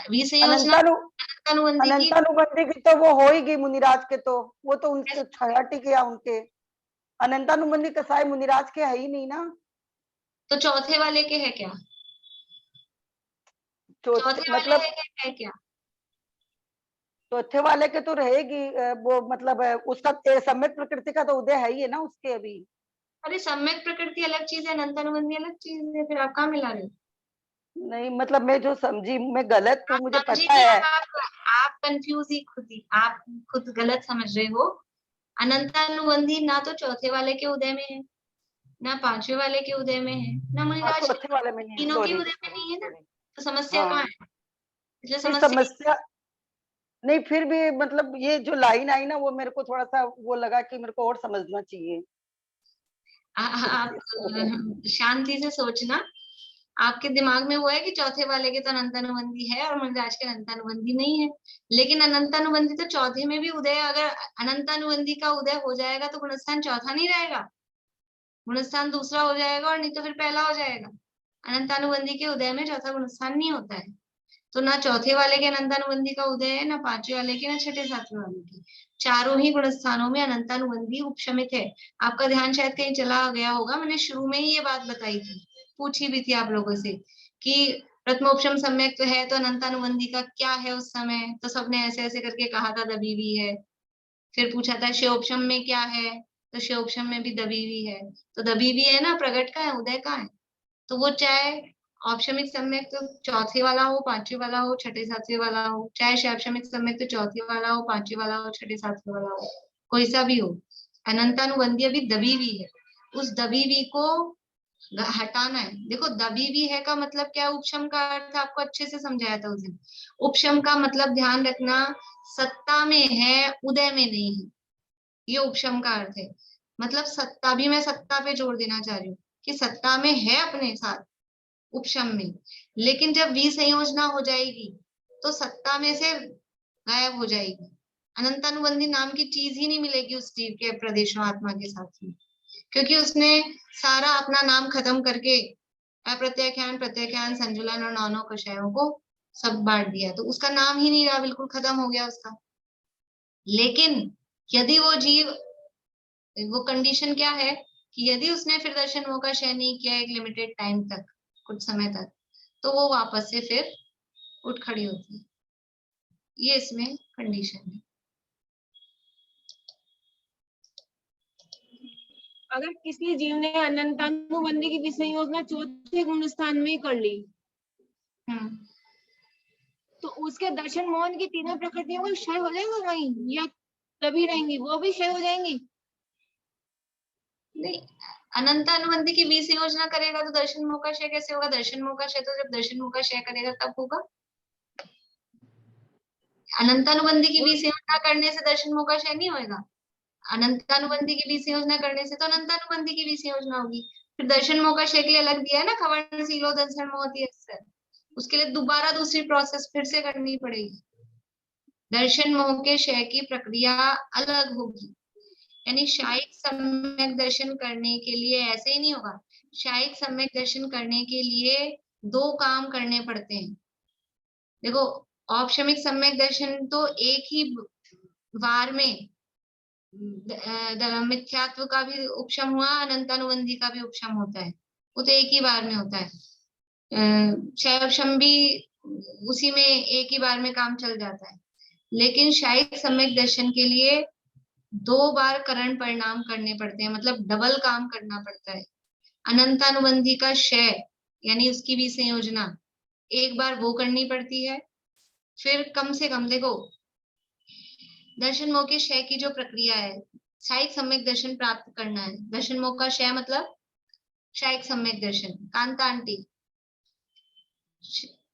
विसंयोजना, अनंतानुबंधी की अनंतानुबंधी की तो वो होगी मुनिराज के, तो वो तो उनके छठी के या उनके, अनंतानुबंधी कसाई मुनिराज के है ही नहीं ना। तो चौथे वाले के है क्या? चौथे मतलब वाले है क्या? चौथे वाले के तो रहेगी वो, मतलब उसका सम्यक प्रकृति का तो उदय है ही है ना उसके अभी। अरे सम्यक प्रकृति अलग चीज है, अनंतानुबंधी अलग चीज है, फिर आप कहाँ मिला रहे हो? नहीं मतलब मैं जो समझी, मैं गलत तो मुझे समझी पता नहीं, है। आप कंफ्यूज ही आप खुद गलत समझ रहे हो। अनंतानुबंधी ना तो चौथे वाले के उदय में है, ना पांचवे वाले के उदय में है, ना मुनिराज चौथे वाले में नहीं, तीनों के सॉरी। उदय में नहीं है ना, तो समस्या कहाँ है? इसलिए समस्या नहीं, फिर भी मतलब ये जो लाइन आई ना वो मेरे को थोड़ा सा वो लगा कि मेरे को और समझना चाहिए। आप शांति से सोचना, आपके दिमाग में वो है कि चौथे वाले के तो अनंतानुबंधी है और मुनिराज के अनंतानुबंधी नहीं है, लेकिन अनंतानुबंधी तो चौथे में भी उदय, अगर अनंतानुबंधी का उदय हो जाएगा तो गुणस्थान चौथा नहीं रहेगा, गुणस्थान दूसरा हो जाएगा, और नहीं तो फिर पहला हो जाएगा। अनंतानुबंधी के उदय में चौथा गुणस्थान नहीं होता है, तो ना चौथे वाले के अनंतानुबंधी का उदय है, ना पांचवे वाले के, ना छठे सातवें वाले के। चारों ही गुण स्थानों में अनंतानुबंधी उपशमित है। आपका ध्यान शायद कहीं चला गया होगा, मैंने शुरू में ही ये बात बताई थी, पूछी भी थी आप लोगों से कि प्रथमोपशम सम्यक तो है, तो अनंतानुबंधी का क्या है उस समय, तो सबने ऐसे ऐसे करके कहा था दबीवी है। फिर पूछा था शिवोपशम में क्या है, तो शिवोपशम में भी दबीवी है। तो दबीवी है ना, प्रगट का है, उदय का है। तो वो चाहे औपशमिक सम्यक तो चौथे वाला हो, पांचवे वाला हो, छठे सातवें वाला हो, चाहे शैवशमिक सम्यक तो चौथे वाला हो, पांचवे वाला हो, छठे सातवें वाला हो, कोई सा भी हो, अनंतानुबंधी अभी दबीवी है। उस दबीवी को हटाना है। देखो दबीवी है का मतलब क्या है, उपशम का अर्थ आपको अच्छे से समझाया था उस दिन। उपशम का मतलब ध्यान रखना, सत्ता में है, उदय में नहीं है, ये उपशम का अर्थ है। मतलब सत्ता भी, मैं सत्ता पे जोर देना चाह रही हूँ कि सत्ता में है अपने साथ उपशम में, लेकिन जब विसंयोजना हो जाएगी तो सत्ता में से गायब हो जाएगी, अनंतानुबंधी नाम की चीज ही नहीं मिलेगी उस जीव के प्रदेशों आत्मा के साथ में, क्योंकि उसने सारा अपना नाम खत्म करके अप्रत्याख्यान, प्रत्याख्यान, संजुलन और नौनों कषायों को सब बांट दिया, तो उसका नाम ही नहीं रहा, बिल्कुल खत्म हो गया उसका। लेकिन यदि वो जीव, वो कंडीशन क्या है कि यदि उसने फिर दर्शन मोह का क्षय नहीं किया एक लिमिटेड टाइम तक, कुछ समय तक, तो वो वापस से फिर उठ खड़ी होती है। ये इसमें कंडीशन है। अगर किसी जीव ने अनंतानुबंधी की विसंयोजना चौथे गुण स्थान में ही कर ली, तो उसके दर्शन मोहन की तीनों प्रकृतियों को क्षय हो जाएगा वहीं, या तभी रहेंगी, वो भी क्षय हो जाएंगी? नहीं, अनंतानुबंधी की विसंयोजना करेगा तो दर्शन मोह का क्षय कैसे होगा? दर्शन मोह का क्षय तो जब दर्शन मोह का क्षय करेगा तब होगा। अनंतानुबंधी की विसंयोजना करने से दर्शन मोह का क्षय नहीं होगा। अनंतानुबंधी की विसंयोजना करने से तो अनंतानुबंधी की विसंयोजना होगी। फिर दर्शन मोह का क्षय के लिए अलग दिया है ना, खवर्ण सीलो दर्शन मोहती अक्सर, उसके लिए दोबारा दूसरी प्रोसेस फिर से करनी पड़ेगी। दर्शन मोह के क्षय की प्रक्रिया अलग होगी। यानी शायिक सम्यक दर्शन करने के लिए ऐसे ही नहीं होगा। शायिक सम्यक दर्शन करने के लिए 2 काम करने पड़ते हैं। देखो, औपशमिक सम्यक दर्शन तो एक ही बार में मिथ्यात्व का भी उपशम हुआ, अनंतानुबंधी का भी उपशम होता है, वो तो एक ही बार में होता है। क्षयोपशम भी उसी में एक ही बार में काम चल जाता है। लेकिन शायिक सम्यक दर्शन के लिए 2 बार करण परिणाम करने पड़ते हैं, मतलब डबल काम करना पड़ता है। अनंतानुबंधी का क्षय यानी उसकी भी संयोजना एक बार वो करनी पड़ती है। फिर कम से कम देखो, दर्शन मोह के क्षय की जो प्रक्रिया है, शायिक सम्यक दर्शन प्राप्त करना है। दर्शन मोह का क्षय मतलब शायिक सम्यक दर्शन। कांता आंटी,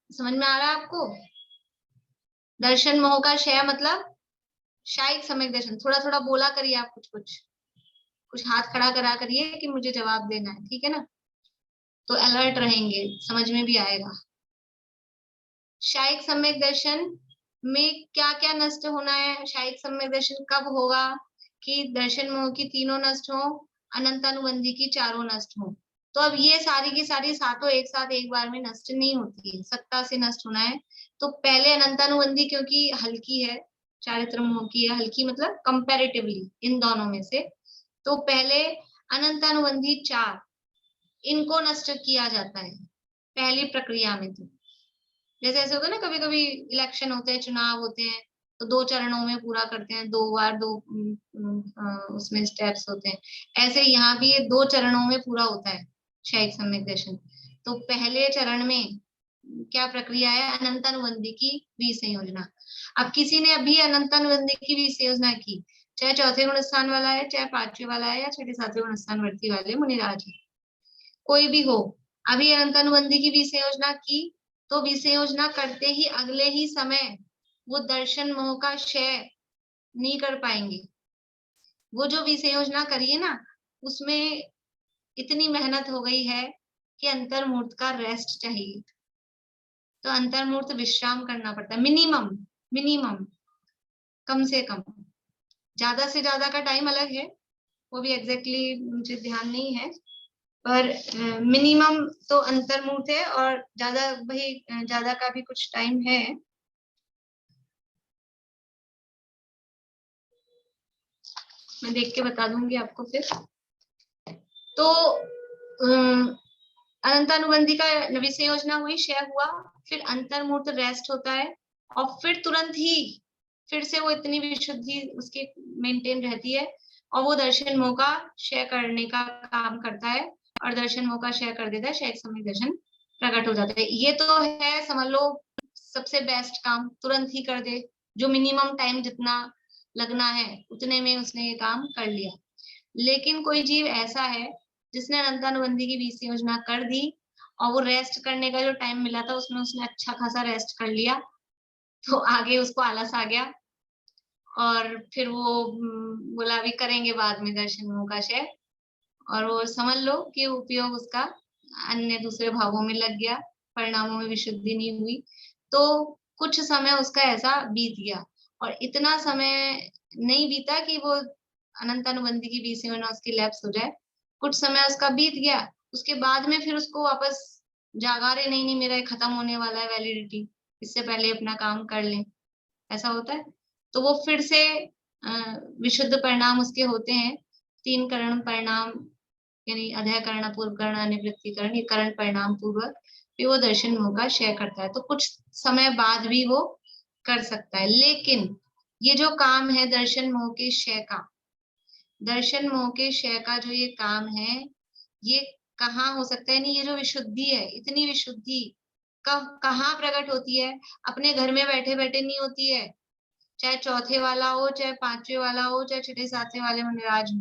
समझ में आ रहा है आपको? दर्शन मोह का क्षय मतलब शायिक सम्यक दर्शन। थोड़ा थोड़ा बोला करिए आप, कुछ हाथ खड़ा करा करिए कि मुझे जवाब देना है, ठीक है ना? तो अलर्ट रहेंगे, समझ में भी आएगा। शायिक सम्यक दर्शन में क्या क्या नष्ट होना है? शायिक सम्यक दर्शन कब होगा कि दर्शन मोह की तीनों नष्ट हो, अनंतानुबंधी की चारों नष्ट हो। तो अब ये सारी की सारी सातों एक साथ एक बार में नष्ट नहीं होती है, सत्ता से नष्ट होना है। तो पहले अनंतानुबंधी, क्योंकि हल्की है, चारित्र मोह की है, हल्की मतलब कंपैरेटिवली इन दोनों में से, तो पहले अनंतानुबंधी 4 इनको नष्ट किया जाता है पहली प्रक्रिया में। तो जैसे ऐसे होता है ना, कभी कभी इलेक्शन होते हैं, चुनाव होते हैं, तो 2 चरणों में पूरा करते हैं, 2 बार 2 उसमें स्टेप्स होते हैं। ऐसे यहाँ भी ये 2 चरणों में पूरा होता है शायिक सम्यक दर्शन। तो पहले चरण में क्या प्रक्रिया है? अनंतानुबंधी की विसंयोजना। अब किसी ने अभी अनंतानुबंधी की विसंयोजना की, चाहे चौथे गुण स्थान वाला है, चाहे 5वें वाला है, या छठे 7वें गुण स्थान वर्ती वाले मुनिराज है, कोई भी हो, अभी अनंतानुबंधी की विसंयोजना की, तो विसंयोजना करते ही अगले ही समय वो दर्शन मोह का क्षय नहीं कर पाएंगे। वो जो विसंयोजना करिए ना, उसमें इतनी मेहनत हो गई है कि अंतर्मूर्त का रेस्ट चाहिए, तो अंतर्मूर्त विश्राम करना पड़ता है। मिनिमम कम से कम, ज्यादा से ज्यादा का टाइम अलग है, वो भी एग्जैक्टली मुझे ध्यान नहीं है, पर मिनिमम तो अंतर्मूर्त है, और ज्यादा का भी कुछ टाइम है। मैं देख के बता दूंगी आपको फिर। तो अनंतानुबंधी का विसंयोजना हुई, क्षय हुआ, फिर अंतर्मूर्त रेस्ट होता है, और फिर तुरंत ही फिर से वो इतनी विशुद्धि उसकी मेंटेन रहती है, और वो दर्शन मोह का क्षय करने का काम करता है, और दर्शन मोह का क्षय कर देता है, शायिक सम्यक दर्शन प्रकट हो जाता है। ये तो है, समझ लो, सबसे बेस्ट काम तुरंत ही कर दे, जो मिनिमम टाइम जितना लगना है उतने में उसने ये काम कर लिया। लेकिन कोई जीव ऐसा है जिसने अनंतानुबंधी की विसंयोजना कर दी, और वो रेस्ट करने का जो टाइम मिला था उसमें उसने अच्छा खासा रेस्ट कर लिया, तो आगे उसको आलस आ गया, और फिर वो बोला भी करेंगे बाद में दर्शन मोह का क्षय, और वो समझ लो कि उपयोग उसका अन्य दूसरे भावों में लग गया, परिणामों में विशुद्धि नहीं हुई। तो कुछ समय उसका ऐसा बीत गया, और इतना समय नहीं बीता कि वो अनंतानुबंधी की विसंयोजना उसकी लैप्स हो जाए, कुछ समय उसका बीत गया, उसके बाद में फिर उसको वापस जागा रहे, नहीं मेरा ये खत्म होने वाला है वैलिडिटी, इससे पहले अपना काम कर लें, ऐसा होता है। तो वो फिर से विशुद्ध परिणाम उसके होते हैं, 3 करण परिणाम यानी अध्ययकरण, पूर्वकरण, अनिवृत्तिकरण, ये करण परिणाम पूर्वक भी वो दर्शन मोह का क्षय करता है। तो कुछ समय बाद भी वो कर सकता है। लेकिन ये जो काम है दर्शन मोह के क्षय का, दर्शन मोह के क्षय का जो ये काम है, ये कहाँ हो सकता है? नहीं, ये जो विशुद्धि है, इतनी विशुद्धि कहाँ प्रकट होती है? अपने घर में बैठे बैठे नहीं होती है। चाहे चौथे वाला हो, चाहे पांचवे वाला हो, चाहे छठे सातवें वाले मुनिराज हो।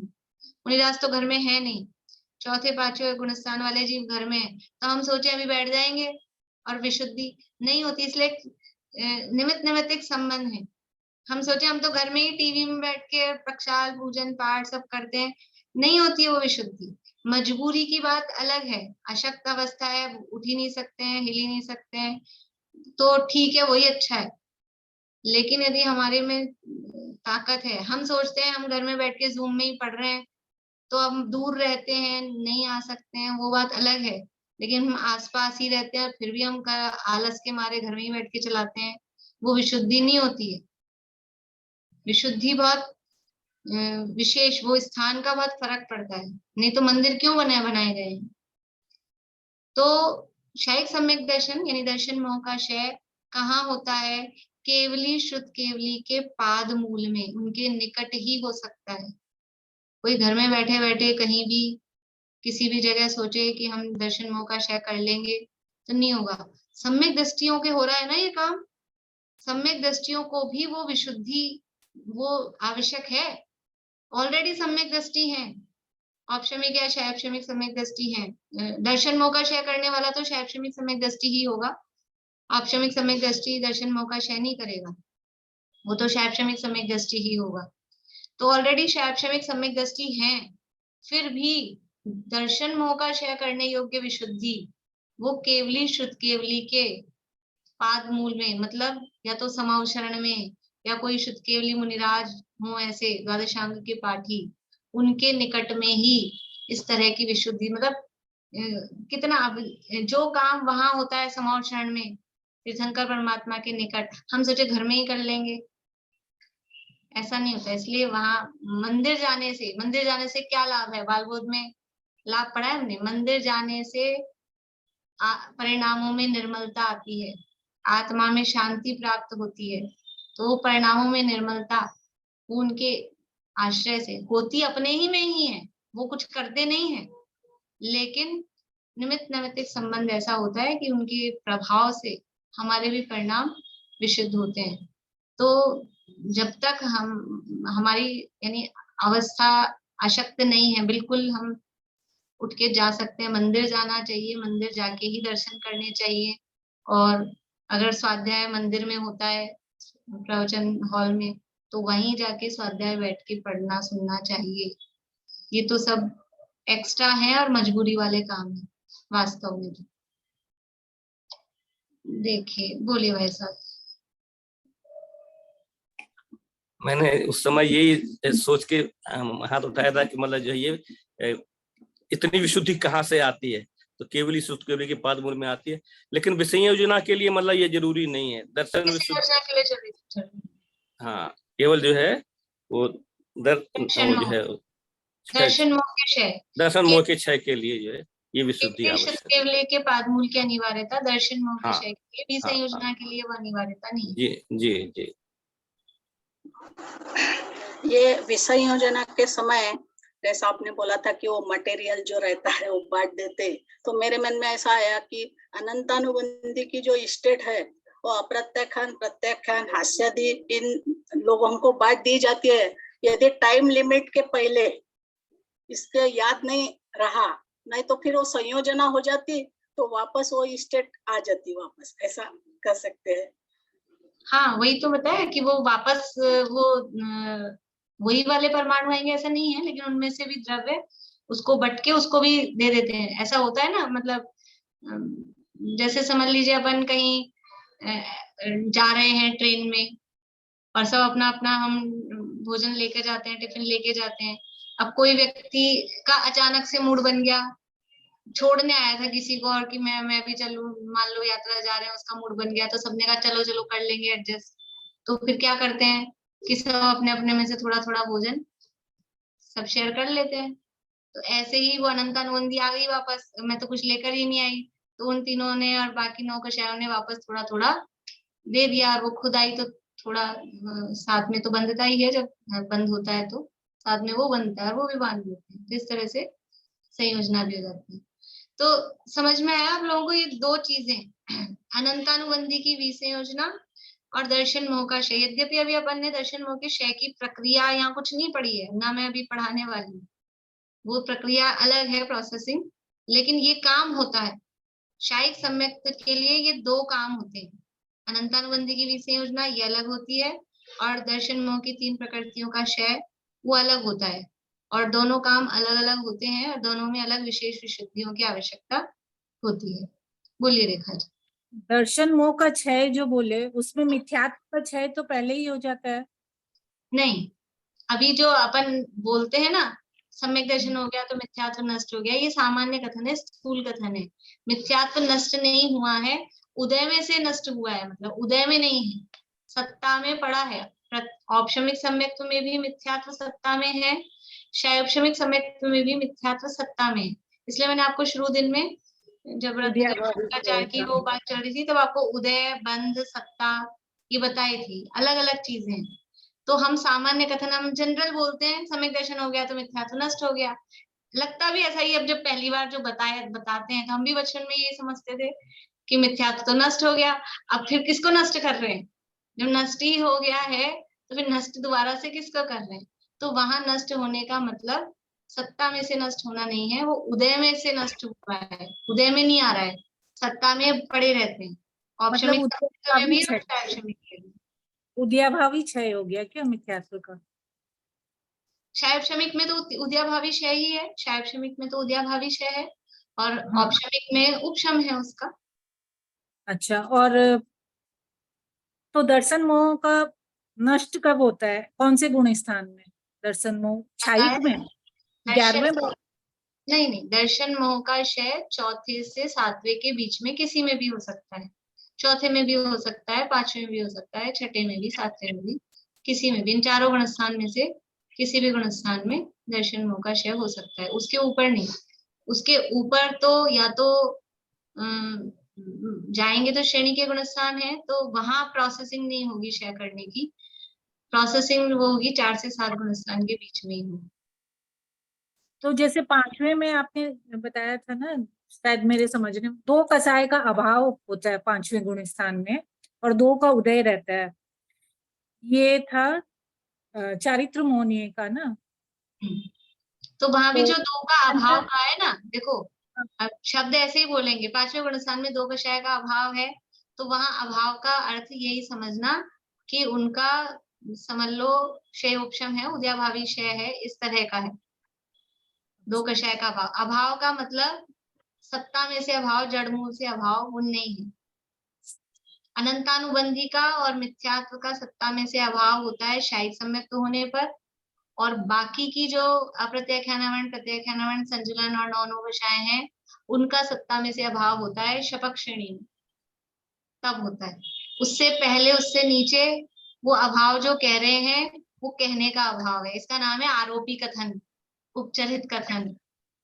मुनिराज तो घर में है नहीं, चौथे पांचवे गुणस्थान वाले जीव घर में है। तो हम सोचे अभी बैठ जाएंगे और विशुद्धि नहीं होती। इसलिए निमित्त निमित्तिक संबंध है। हम सोचे हम तो घर में ही टीवी में बैठ के प्रक्षाल, पूजन पाठ सब करते हैं, नहीं होती है वो विशुद्धि। मजबूरी की बात अलग है, अशक्त अवस्था है, उठ ही नहीं सकते हैं, हिल ही नहीं सकते हैं, तो ठीक है, वही अच्छा है। लेकिन यदि हमारे में ताकत है, हम सोचते हैं हम घर में बैठ के जूम में ही पढ़ रहे हैं, तो हम दूर रहते हैं, नहीं आ सकते हैं, वो बात अलग है। लेकिन हम आसपास ही रहते हैं और फिर भी हम आलस के मारे घर में ही बैठ के चलाते हैं, वो विशुद्धि नहीं होती है। विशुद्धि बहुत विशेष, वो स्थान का बहुत फर्क पड़ता है। नहीं तो मंदिर क्यों बनाए गए हैं? तो क्षयिक सम्यक दर्शन यानी दर्शन मोह का क्षय कहाँ होता है? केवली शुद्ध केवली के पाद मूल में, उनके निकट ही हो सकता है। कोई घर में बैठे बैठे कहीं भी किसी भी जगह सोचे कि हम दर्शन मोह का क्षय कर लेंगे, तो नहीं होगा। सम्यक दृष्टियों के हो रहा है ना ये काम, सम्यक दृष्टियों को भी वो विशुद्धि वो आवश्यक है। ऑलरेडी सम्यक दृष्टि है, औपशमिक या शैक्षमिक सम्यक दृष्टि है। दर्शन मोह का क्षय करने वाला तो शैक्षमिक सम्यक दृष्टि ही होगा। औपशमिक सम्यक दृष्टि दर्शन मोह का क्षय नहीं करेगा, वो तो शैक्षमिक सम्यक दृष्टि ही होगा। तो ऑलरेडी शैक्षमिक सम्यक दृष्टि है, फिर भी दर्शन मोह का क्षय करने योग्य विशुद्धि वो केवली शुद्ध केवली के पाद मूल में, मतलब या तो समावशरण में, या कोई शुद्ध केवली मुनिराज हो ऐसे द्वादशांग के पाठी, उनके निकट में ही इस तरह की विशुद्धि, मतलब कितना जो काम वहां होता है समावशरण में तीर्थंकर परमात्मा के निकट, हम सोचे घर में ही कर लेंगे, ऐसा नहीं होता। इसलिए वहां मंदिर जाने से क्या लाभ है? बालबोध में लाभ पढ़ा है हमने। मंदिर जाने से परिणामों में निर्मलता आती है, आत्मा में शांति प्राप्त होती है। तो वो परिणामों में निर्मलता उनके आश्रय से होती, अपने ही में ही है, वो कुछ करते नहीं है, लेकिन निमित्त नैमित्तिक संबंध ऐसा होता है कि उनके प्रभाव से हमारे भी परिणाम विशुद्ध होते हैं। तो जब तक हमारी यानी अवस्था अशक्त नहीं है, बिल्कुल हम उठ के जा सकते हैं। मंदिर जाना चाहिए, मंदिर जाके ही दर्शन करने चाहिए। और अगर स्वाध्याय मंदिर में होता है, प्रवचन हॉल में, तो वहीं जाके स्वाध्याय बैठ के पढ़ना सुनना चाहिए। ये तो सब एक्स्ट्रा है और मजबूरी वाले काम है वास्तव में। देखिए, बोलिए भाई साहब। मैंने उस समय यही सोच के हाथ उठाया था कि मतलब जो ये इतनी विशुद्धि कहाँ से आती है, तो केवली शुद्ध केवली के पाद मूल में आती है। लेकिन विषय योजना के लिए मतलब ये जरूरी नहीं है। दर्शन विशुद्धि, हाँ, केवल जो है वो जो है दर्शन मोह के क्षय, दर्शन मोह के क्षय के लिए जो है ये विशुद्धि आवश्यक है। केवल के पाद मूल की अनिवार्यता, दर्शन मोह के क्षय के लिए विषय योजना के लिए वो अनिवार्यता नहीं है। जी जी। ये विषय योजना के समय जैसा आपने बोला था कि वो मटेरियल जो रहता है वो बांट देते, तो मेरे मन में ऐसा आया कि अनंतानुबंधी की जो स्टेट है वो अप्रत्याख्यान, प्रत्याख्यान, हास्यादि इन लोगों को बांट दी जाती है। यदि टाइम लिमिट के पहले इसके याद नहीं रहा, नहीं तो फिर वो संयोजना हो जाती, तो वापस वो स्टेट आ जाती वापस, ऐसा कर सकते हैं। हाँ, वही तो बताया कि वो वापस वो वही वाले परमाणु आएंगे, ऐसा नहीं है, लेकिन उनमें से भी द्रव्य उसको बट के उसको भी दे देते हैं। ऐसा होता है ना, मतलब जैसे समझ लीजिए अपन कहीं जा रहे हैं ट्रेन में और सब अपना अपना हम भोजन लेके जाते हैं, टिफिन लेके जाते हैं। अब कोई व्यक्ति का अचानक से मूड बन गया, छोड़ने आया था किसी को और कि मैं भी चलूं, मान लो यात्रा जा रहे हैं, उसका मूड बन गया, तो सबने कहा चलो चलो कर लेंगे एडजस्ट। तो फिर क्या करते हैं कि सब अपने अपने में से थोड़ा थोड़ा भोजन सब शेयर कर लेते हैं। तो ऐसे ही वो अनंतानुबंधी आ गई वापस, मैं तो कुछ लेकर ही नहीं आई, तो उन तीनों ने और बाकी 9 कषायों ने वापस थोड़ा थोड़ा दे दिया, और वो खुद आई तो थोड़ा साथ में तो बंधता ही है, जब बंद होता है तो साथ में वो बनता है और वो भी बांध देते हैं, तो इस तरह से संयोजना भी हो जाती है। तो समझ में आया आप लोगों को ये दो चीजें, अनंतानुबंधी की विसंयोजना और दर्शन मोह का क्षय। यद्यपि अभी अपन ने दर्शन मोह के क्षय की प्रक्रिया यहाँ कुछ नहीं पढ़ी है, ना मैं अभी पढ़ाने वाली हूँ, वो प्रक्रिया अलग है, प्रोसेसिंग, लेकिन ये काम होता है। शायिक सम्यक्त के लिए ये दो काम होते हैं, अनंतानुबंधी की विसंयोजना ये अलग होती है, और दर्शन मोह की 3 प्रकृतियों का क्षय वो अलग होता है, और दोनों काम अलग अलग होते हैं, और दोनों में अलग विशेष विशुद्धियों की आवश्यकता होती है। बोलिए रेखा जी। दर्शन मोह का क्षय जो बोले, उसमें मिथ्यात्व का क्षय तो पहले ही हो जाता है। नहीं, अभी जो अपन बोलते हैं ना, सम्यक दर्शन हो गया तो मिथ्यात्व नष्ट हो गया, ये सामान्य कथन है, स्थूल कथन है। मिथ्यात्व नष्ट नहीं हुआ है, उदय में से नष्ट हुआ है, मतलब उदय में नहीं है, सत्ता में पड़ा है। औपशमिक सम्यक्त्व में भी मिथ्यात्व सत्ता में है, शैवशमिक सम्यक्त्व में भी मिथ्यात्व सत्ता में है। इसलिए मैंने आपको शुरू दिन में जब रत्नाचार्य की वो बात चल रही थी, तब आपको उदय, बंध, सत्ता ये बताई थी, अलग अलग चीजें। तो हम सामान्य कथन, हम जनरल बोलते हैं, सम्यक दर्शन हो गया तो मिथ्यात्व नष्ट हो गया, लगता भी ऐसा ही। अब जब पहली बार जो बताते हैं तो हम भी बचपन में ये समझते थे कि मिथ्यात्व तो नष्ट हो गया, अब फिर किसको नष्ट कर रहे हैं? जब नष्ट ही हो गया है तो फिर नष्ट दोबारा से किसको कर रहे हैं? तो वहां नष्ट होने का मतलब सत्ता में से नष्ट होना नहीं है, वो उदय में से नष्ट हुआ है, उदय में नहीं आ रहा है, सत्ता में पड़े रहते हैं। औपशमिक में भी और शैवशमिक में भी। उदयाभावी क्षय हो गया क्या मिथ्यात्व का? शैवशमिक में तो उदयाभावी क्षय ही है, शैवशमिक में तो उदयाभावी क्षय है, और औपशमिक में उपशम है उसका। अच्छा, और तो दर्शन मोह का नष्ट कब होता है, कौन से गुण स्थान में? दर्शन मोह क्षयिक में 11वें? नहीं, दर्शन मोह का क्षय चौथे से 7वें के बीच में किसी में भी हो सकता है, चौथे में भी हो सकता है, 5वें में भी हो सकता है, छठे में भी, 7वें में भी, किसी में भी, इन चारों गुण स्थान में से किसी भी गुण स्थान में दर्शन मोह का क्षय हो सकता है, उसके ऊपर नहीं। उसके ऊपर तो या तो जाएंगे तो श्रेणी के गुण स्थान है, तो वहां प्रोसेसिंग नहीं होगी क्षय करने की, प्रोसेसिंग वो होगी 4 से 7 गुण स्थान के बीच में ही होगी। तो जैसे 5वें में आपने बताया था ना, शायद मेरे समझने में 2 कषाय का अभाव होता है 5वें गुण स्थान में, और 2 का उदय रहता है। ये था चारित्र मोहनीय का ना। तो वहां भी जो 2 का अभाव का है ना, देखो अब शब्द ऐसे ही बोलेंगे, 5वें गुण स्थान में 2 कषाय का अभाव है, तो वहां अभाव का अर्थ यही समझना कि उनका समझ लो क्षय उपशम है, उदयाभावी क्षय है, इस तरह का है। 2 कषाय का अभाव, अभाव का मतलब सत्ता में से अभाव, जड़ मूल से अभाव, वो नहीं है। अनंतानुबंधी का और मिथ्यात्व का सत्ता में से अभाव होता है शायिक सम्यक्त होने पर, और बाकी की जो अप्रत्याख्यानावरण, प्रत्याख्यानावरण, संजुलन और 9 कषाय हैं, उनका सत्ता में से अभाव होता है शपक श्रेणी में, तब होता है। उससे पहले, उससे नीचे वो अभाव जो कह रहे हैं वो कहने का अभाव है, इसका नाम है आरोपी कथन, उपचरित कथन।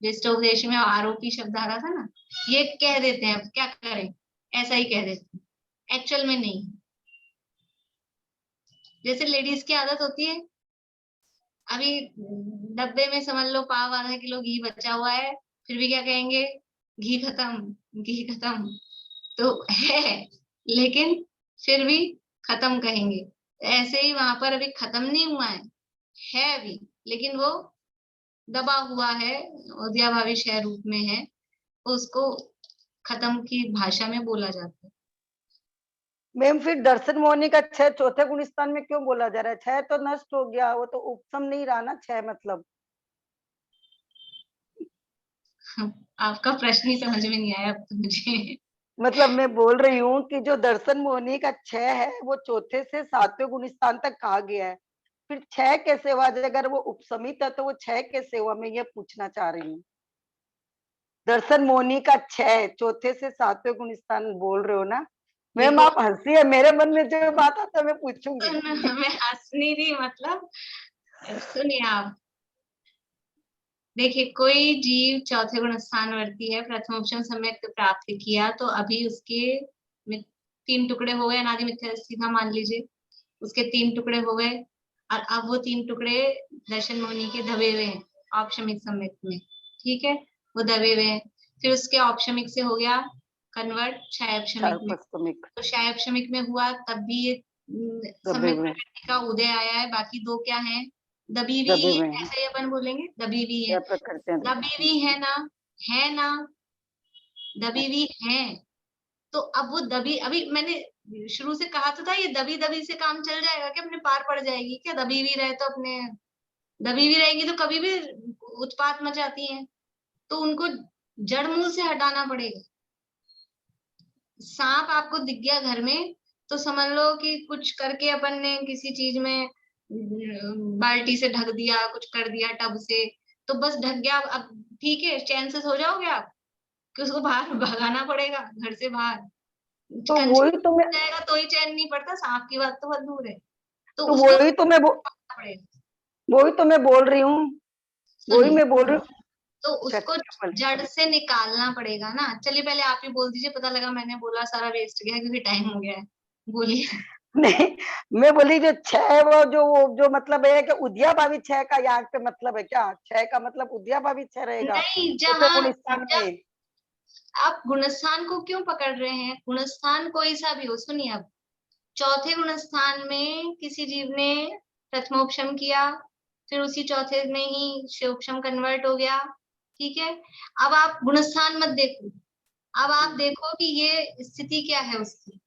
विष्टोपदेश में आरोपी शब्द आ रहा था ना, ये कह देते हैं, क्या करें, ऐसा ही कह देते हैं, एक्चुअल में नहीं। जैसे लेडीज की आदत होती है, अभी डब्बे में समझ लो पाव आधा किलो घी बचा हुआ है, फिर भी क्या कहेंगे, घी खत्म, घी खत्म, तो है लेकिन फिर भी खत्म कहेंगे। ऐसे ही वहां पर अभी खत्म नहीं हुआ है अभी, लेकिन वो दबा हुआ है, उदयाभावी क्षय रूप में है, तो उसको खत्म की भाषा में बोला जाता है। मैम फिर दर्शन मोहनी का क्षय चौथे गुण स्थान में क्यों बोला जा रहा है? क्षय तो नष्ट हो गया, वो तो उपशम नहीं रहा ना क्षय, मतलब आपका प्रश्न ही समझ में नहीं आया अब तो मुझे। मतलब मैं बोल रही हूँ कि जो दर्शन मोहनी का क्षय है वो चौथे से 7वें गुण स्थान तक कहा गया है, फिर क्षय कैसे हुआ? अगर वो उपशमित है तो वो क्षय कैसे हुआ, मैं ये पूछना चाह रही हूँ। दर्शन मोहनी का क्षय चौथे से 7वें गुण स्थान बोल रहे हो ना मैम? आप हंसी है, मेरे मन में जो बात आता मैं पूछूंगी। मैं हंस नहीं रही, मतलब सुनिए आप, देखिए, कोई जीव चौथे गुण स्थानवर्ती है, प्रथमोपशम सम्यक प्राप्त किया, तो अभी उसके 3 टुकड़े हो गए, अनादि मिथ्या दृष्टि था मान लीजिए, उसके 3 टुकड़े हो गए, और अब वो 3 टुकड़े दर्शन मोहिनी के दबे हुए हैं औपशमिक सम्यक में, ठीक है, वो दबे हुए हैं। फिर उसके औपशमिक से हो गया कन्वर्ट क्षायपशमिक में, तो क्षायपशमिक में हुआ, तब भी ये सम्यक प्रकृति का उदय आया है। बाकी 2 क्या है, दबी हुई है, ऐसे ही अपन बोलेंगे, दबी हुई है, दबी हुई है ना, दबी हुई है। तो अब वो दबी, अभी मैंने शुरू से कहा तो था, ये दबी दबी से काम चल जाएगा क्या, अपने पार पड़ जाएगी क्या, दबी हुई रहे तो अपने दबी हुई रहेगी तो कभी भी उत्पात मचाती हैं, तो उनको जड़ मूल से हटाना पड़ेगा। सांप आपको दिख गया घर में, तो समझ लो कि कुछ करके अपन ने किसी चीज में बाल्टी से ढक दिया, कुछ कर दिया टब से, तो बस ढक गया, अब ठीक है, चैन से सो जाओगे आप, कि उसको बाहर भगाना पड़ेगा घर से बाहर, तो वही तो मैं जाएगा तो ही चैन नहीं पड़ता, सांप की बात तो बहुत दूर है। तो वही तो मैं बोल रही हूँ, वही मैं बोल रही हूँ, तो उसको जड़ से निकालना पड़ेगा ना। चलिए पहले आप ही बोल दीजिए, पता लगा मैंने बोला सारा वेस्ट गया क्योंकि टाइम हो गया है, बोलिए। नहीं, मैं बोली जो क्षय, वो जो मतलब है कि उद्याभावी क्षय का यहाँ पे मतलब है क्या, क्षय का मतलब उद्याभावी क्षय रहेगा नहीं, जहाँ आप गुणस्थान को क्यों पकड़ रहे हैं, गुणस्थान कोई सा भी हो, सुनिए, अब चौथे गुणस्थान में किसी जीव ने प्रथमोपशम किया, फिर उसी चौथे में ही शिवोपशम कन्वर्ट हो गया, ठीक है। अब आप गुणस्थान मत देखो, अब आप देखो कि ये स्थिति क्या है उसकी,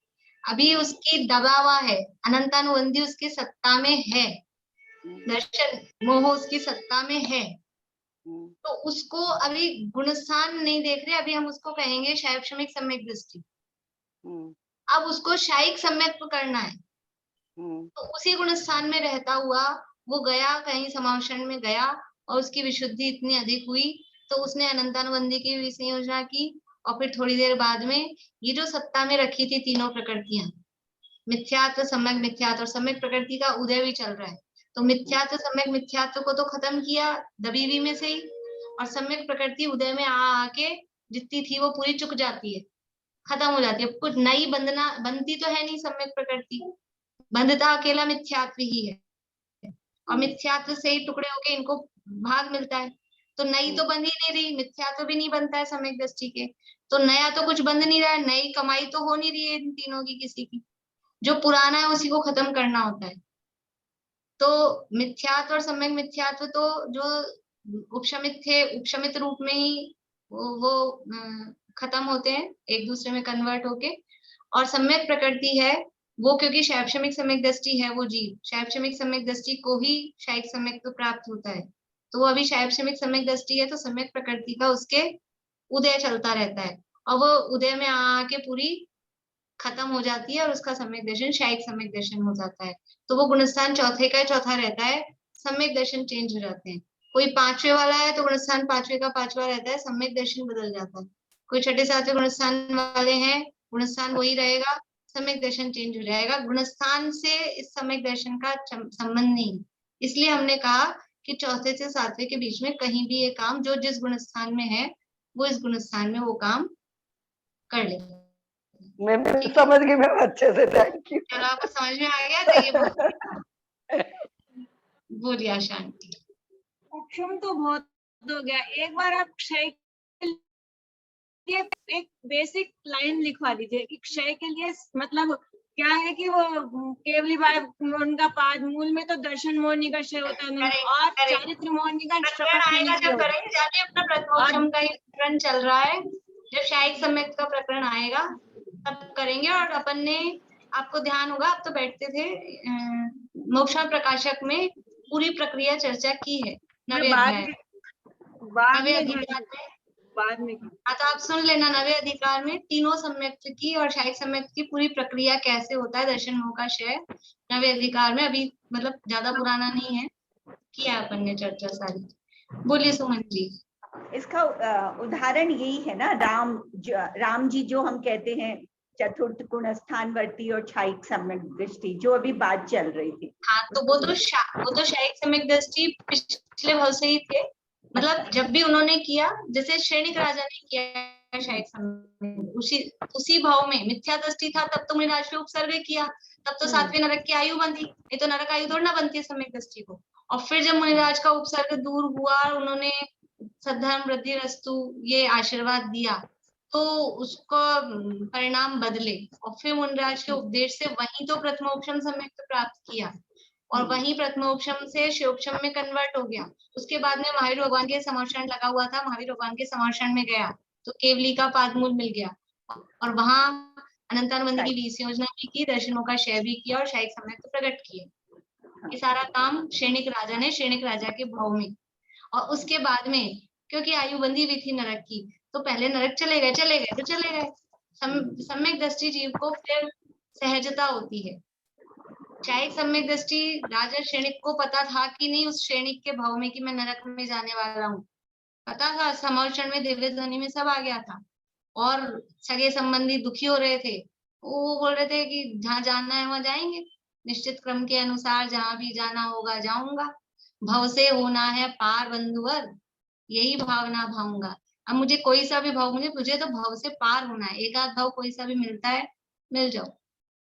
अभी उसकी दबा हुआ है, अनंतानुबंधी उसकी सत्ता में है, दर्शन मोह उसकी सत्ता में है, तो उसको अभी गुणस्थान नहीं देख रहे, अभी हम उसको कहेंगे क्षायपशमिक सम्यक दृष्टि। अब उसको शायिक सम्यक करना है, तो उसी गुणस्थान में रहता हुआ वो गया कहीं समावेशन में गया, और उसकी विशुद्धि इतनी अधिक हुई, तो उसने अनंतानुबंधी की विसंयोजना की, और फिर थोड़ी देर बाद में ये जो सत्ता में रखी थी तीनों प्रकृतियां, मिथ्यात्व, सम्यक मिथ्यात्व और सम्यक प्रकृति का उदय भी चल रहा है, तो मिथ्यात्व सम्यक मिथ्यात्व को तो खत्म किया दबीवी में से ही, और सम्यक प्रकृति उदय में आके जितनी थी वो पूरी चुक जाती है, खत्म हो जाती है, कुछ नई बनती तो है नहीं सम्यक प्रकृति, बंधता अकेला मिथ्यात्व ही है, और मिथ्यात्व से ही टुकड़े होके इनको भाग मिलता है, तो नई तो बंध ही नहीं रही, मिथ्यात्व भी नहीं बनता है सम्यक दृष्टि के, तो नया तो कुछ बंध नहीं रहा है, नई कमाई तो हो नहीं रही है इन तीनों की किसी की, जो पुराना है उसी को खत्म करना होता है। तो मिथ्यात्व और सम्यक मिथ्यात्व तो जो उपशमित थे, उपशमित रूप में ही वो खत्म होते हैं, एक दूसरे में कन्वर्ट होके, और सम्यक प्रकृति है वो, क्योंकि शैक्षणिक सम्यक दृष्टि है वो जीव, शैक्षणिक सम्यक दृष्टि को ही शायिक सम्यक तो प्राप्त होता है, तो वो अभी शैक्षणिक सम्यक दृष्टि है, तो सम्यक प्रकृति का उसके उदय चलता रहता है, और वो उदय में आके पूरी खत्म हो जाती है, और उसका सम्यक दर्शन शायिक सम्यक दर्शन हो जाता है, तो वो गुणस्थान चौथे का चौथा रहता है, सम्यक दर्शन चेंज हो जाते हैं, कोई 5वें वाला है तो गुणस्थान 5वें का 5वां रहता है, सम्यक दर्शन बदल जाता है, कोई 6ठे 7वें गुणस्थान वाले हैं, गुणस्थान वही रहेगा, सम्यक दर्शन चेंज हो जाएगा, गुणस्थान से इस सम्यक दर्शन का संबंध नहीं, इसलिए हमने कहा कि चौथे से 7वें के बीच में कहीं भी ये काम जो जिस गुणस्थान में है वो इस गुणस्थान में वो काम कर ले। मैं समझ गई मैम, अच्छे से, थैंक यू। चलो आपको समझ में आ गया, तो ये बोलिए आशा आंटी। उपशम तो बहुत हो गया, एक बार आप क्षय के एक बेसिक लाइन लिखवा दीजिए कि क्षय के लिए मतलब क्या है कि वो केवली उनका पाद मूल में तो दर्शन मोहिनी का क्षय होता है, और चारित्र मोहिनी का अपना प्रथमोपशम का ही प्रकरण चल रहा है, जब शायिक सम्यक का प्रकरण आएगा तब करेंगे, और अपन ने आपको ध्यान होगा, आप तो बैठते थे, मोक्षा प्रकाशक में पूरी प्रक्रिया चर्चा की है, नवे बाद में हाँ, तो आप सुन लेना, नवे अधिकार में तीनों सम्यक की और शायिक सम्यक की पूरी प्रक्रिया कैसे होता है, दर्शन मोह का क्षय नवे अधिकार में, अभी मतलब ज्यादा पुराना नहीं है, किया अपन ने चर्चा सारी। बोलिए सुमन जी। इसका उदाहरण यही है ना, राम जी जो हम कहते हैं चतुर्थ गुण स्थानवर्ती और क्षायिक सम्यक दृष्टि, जो अभी बात चल रही थी। हाँ, तो वो तो शायिक सम्यक दृष्टि पिछले भाव से ही थे, मतलब जब भी उन्होंने किया, जैसे श्रेणिक राजा ने किया शायद समय, उसी भाव में मिथ्या दृष्टि था, तब तो मुनिराज पे उपसर्ग किया, तब तो 7वें नरक की आयु बंधी, नहीं तो नरक आयु थोड़ी ना बनती है सम्यक दृष्टि को। और फिर जब मुनिराज का उपसर्ग दूर हुआ और उन्होंने सद्धर्म वृद्धि रस्तु ये आशीर्वाद दिया, तो उसका परिणाम बदले, और फिर मुनिराज के उपदेश से वहीं तो प्रथमोपशम सम्यक प्राप्त किया, और वहीं प्रथमोपशम से शिवोपशम में कन्वर्ट हो गया। उसके बाद में महावीर भगवान के समर्षण लगा हुआ था, महावीर भगवान के समर्षण में गया तो केवली का पादमूल मिल गया, और वहां अनंतानुबंध की 20 योजना भी की, दर्शनों का क्षय भी किया और शायद सम्यक प्रकट किए। ये सारा काम श्रेणिक राजा ने श्रेणिक राजा के भाव में। और उसके बाद में क्योंकि आयु बंधी हुई थी नरक की, तो पहले नरक चले गए तो चले गए। सम्यक दृष्टि जीव को फिर सहजता होती है। चाहे सम्यक दृष्टि राजा श्रेणिक को पता था कि नहीं उस श्रेणिक के भाव में कि मैं नरक में जाने वाला हूँ, पता था, समर्षण में दिव्य ध्वनि में सब आ गया था, और सगे संबंधी दुखी हो रहे थे, वो बोल रहे थे कि जहाँ जाना है वहां जाएंगे, निश्चित क्रम के अनुसार जहाँ भी जाना होगा जाऊंगा, भव से होना है पार बंधुवर, यही भावना भाऊंगा। अब मुझे कोई सा भी भाव, मुझे तो भव से पार होना है, एक आध भाव कोई सा भी मिलता है मिल जाओ।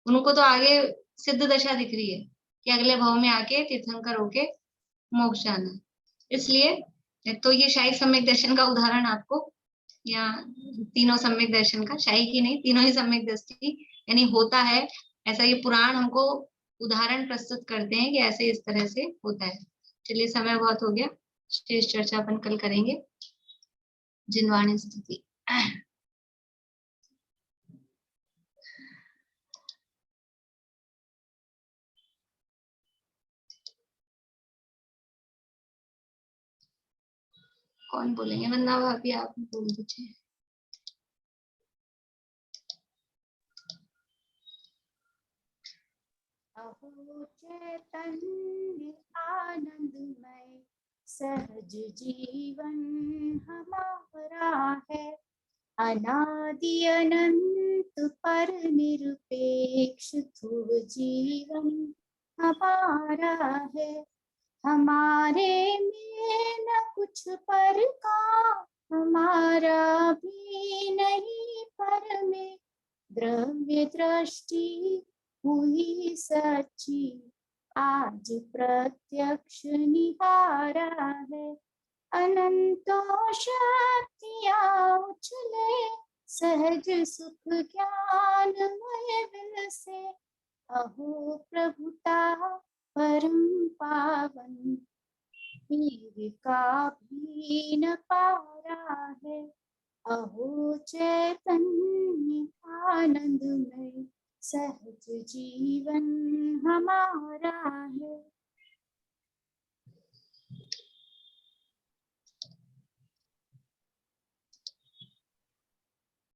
उनको तो आगे सिद्ध दशा दिख रही है कि अगले भाव में आके तीर्थंकर होके मोक्ष जाना। इसलिए तो ये शाही सम्यक दर्शन का उदाहरण आपको, या तीनों सम्यक दर्शन का, शाही की नहीं, तीनों ही सम्यक दृष्टि यानी होता है ऐसा, ये पुराण हमको उदाहरण प्रस्तुत करते हैं कि ऐसे इस तरह से होता है। चलिए समय बहुत हो गया, शेष चर्चा अपन कल करेंगे। जिनवाणी स्तुति। कौन बोलेंगे? वंदना भाभी आप बोल दीजिए। अहो चैतन्य आनंदमय सहज जीवन हमारा है, अनादि अनंत पर निरपेक्ष ध्रुव जीवन हमारा है। हमारे में न कुछ पर का, हमारा भी नहीं पर में, द्रव्य दृष्टि हुई सच्ची, आज प्रत्यक्ष निहारा है। अनंतों शक्तियाँ उछले, सहज सुख ज्ञानमय विल से, अहो प्रभुता परम पावन, वीर का भी न पारा है। अहो चैतन्य आनंदमय सहज जीवन हमारा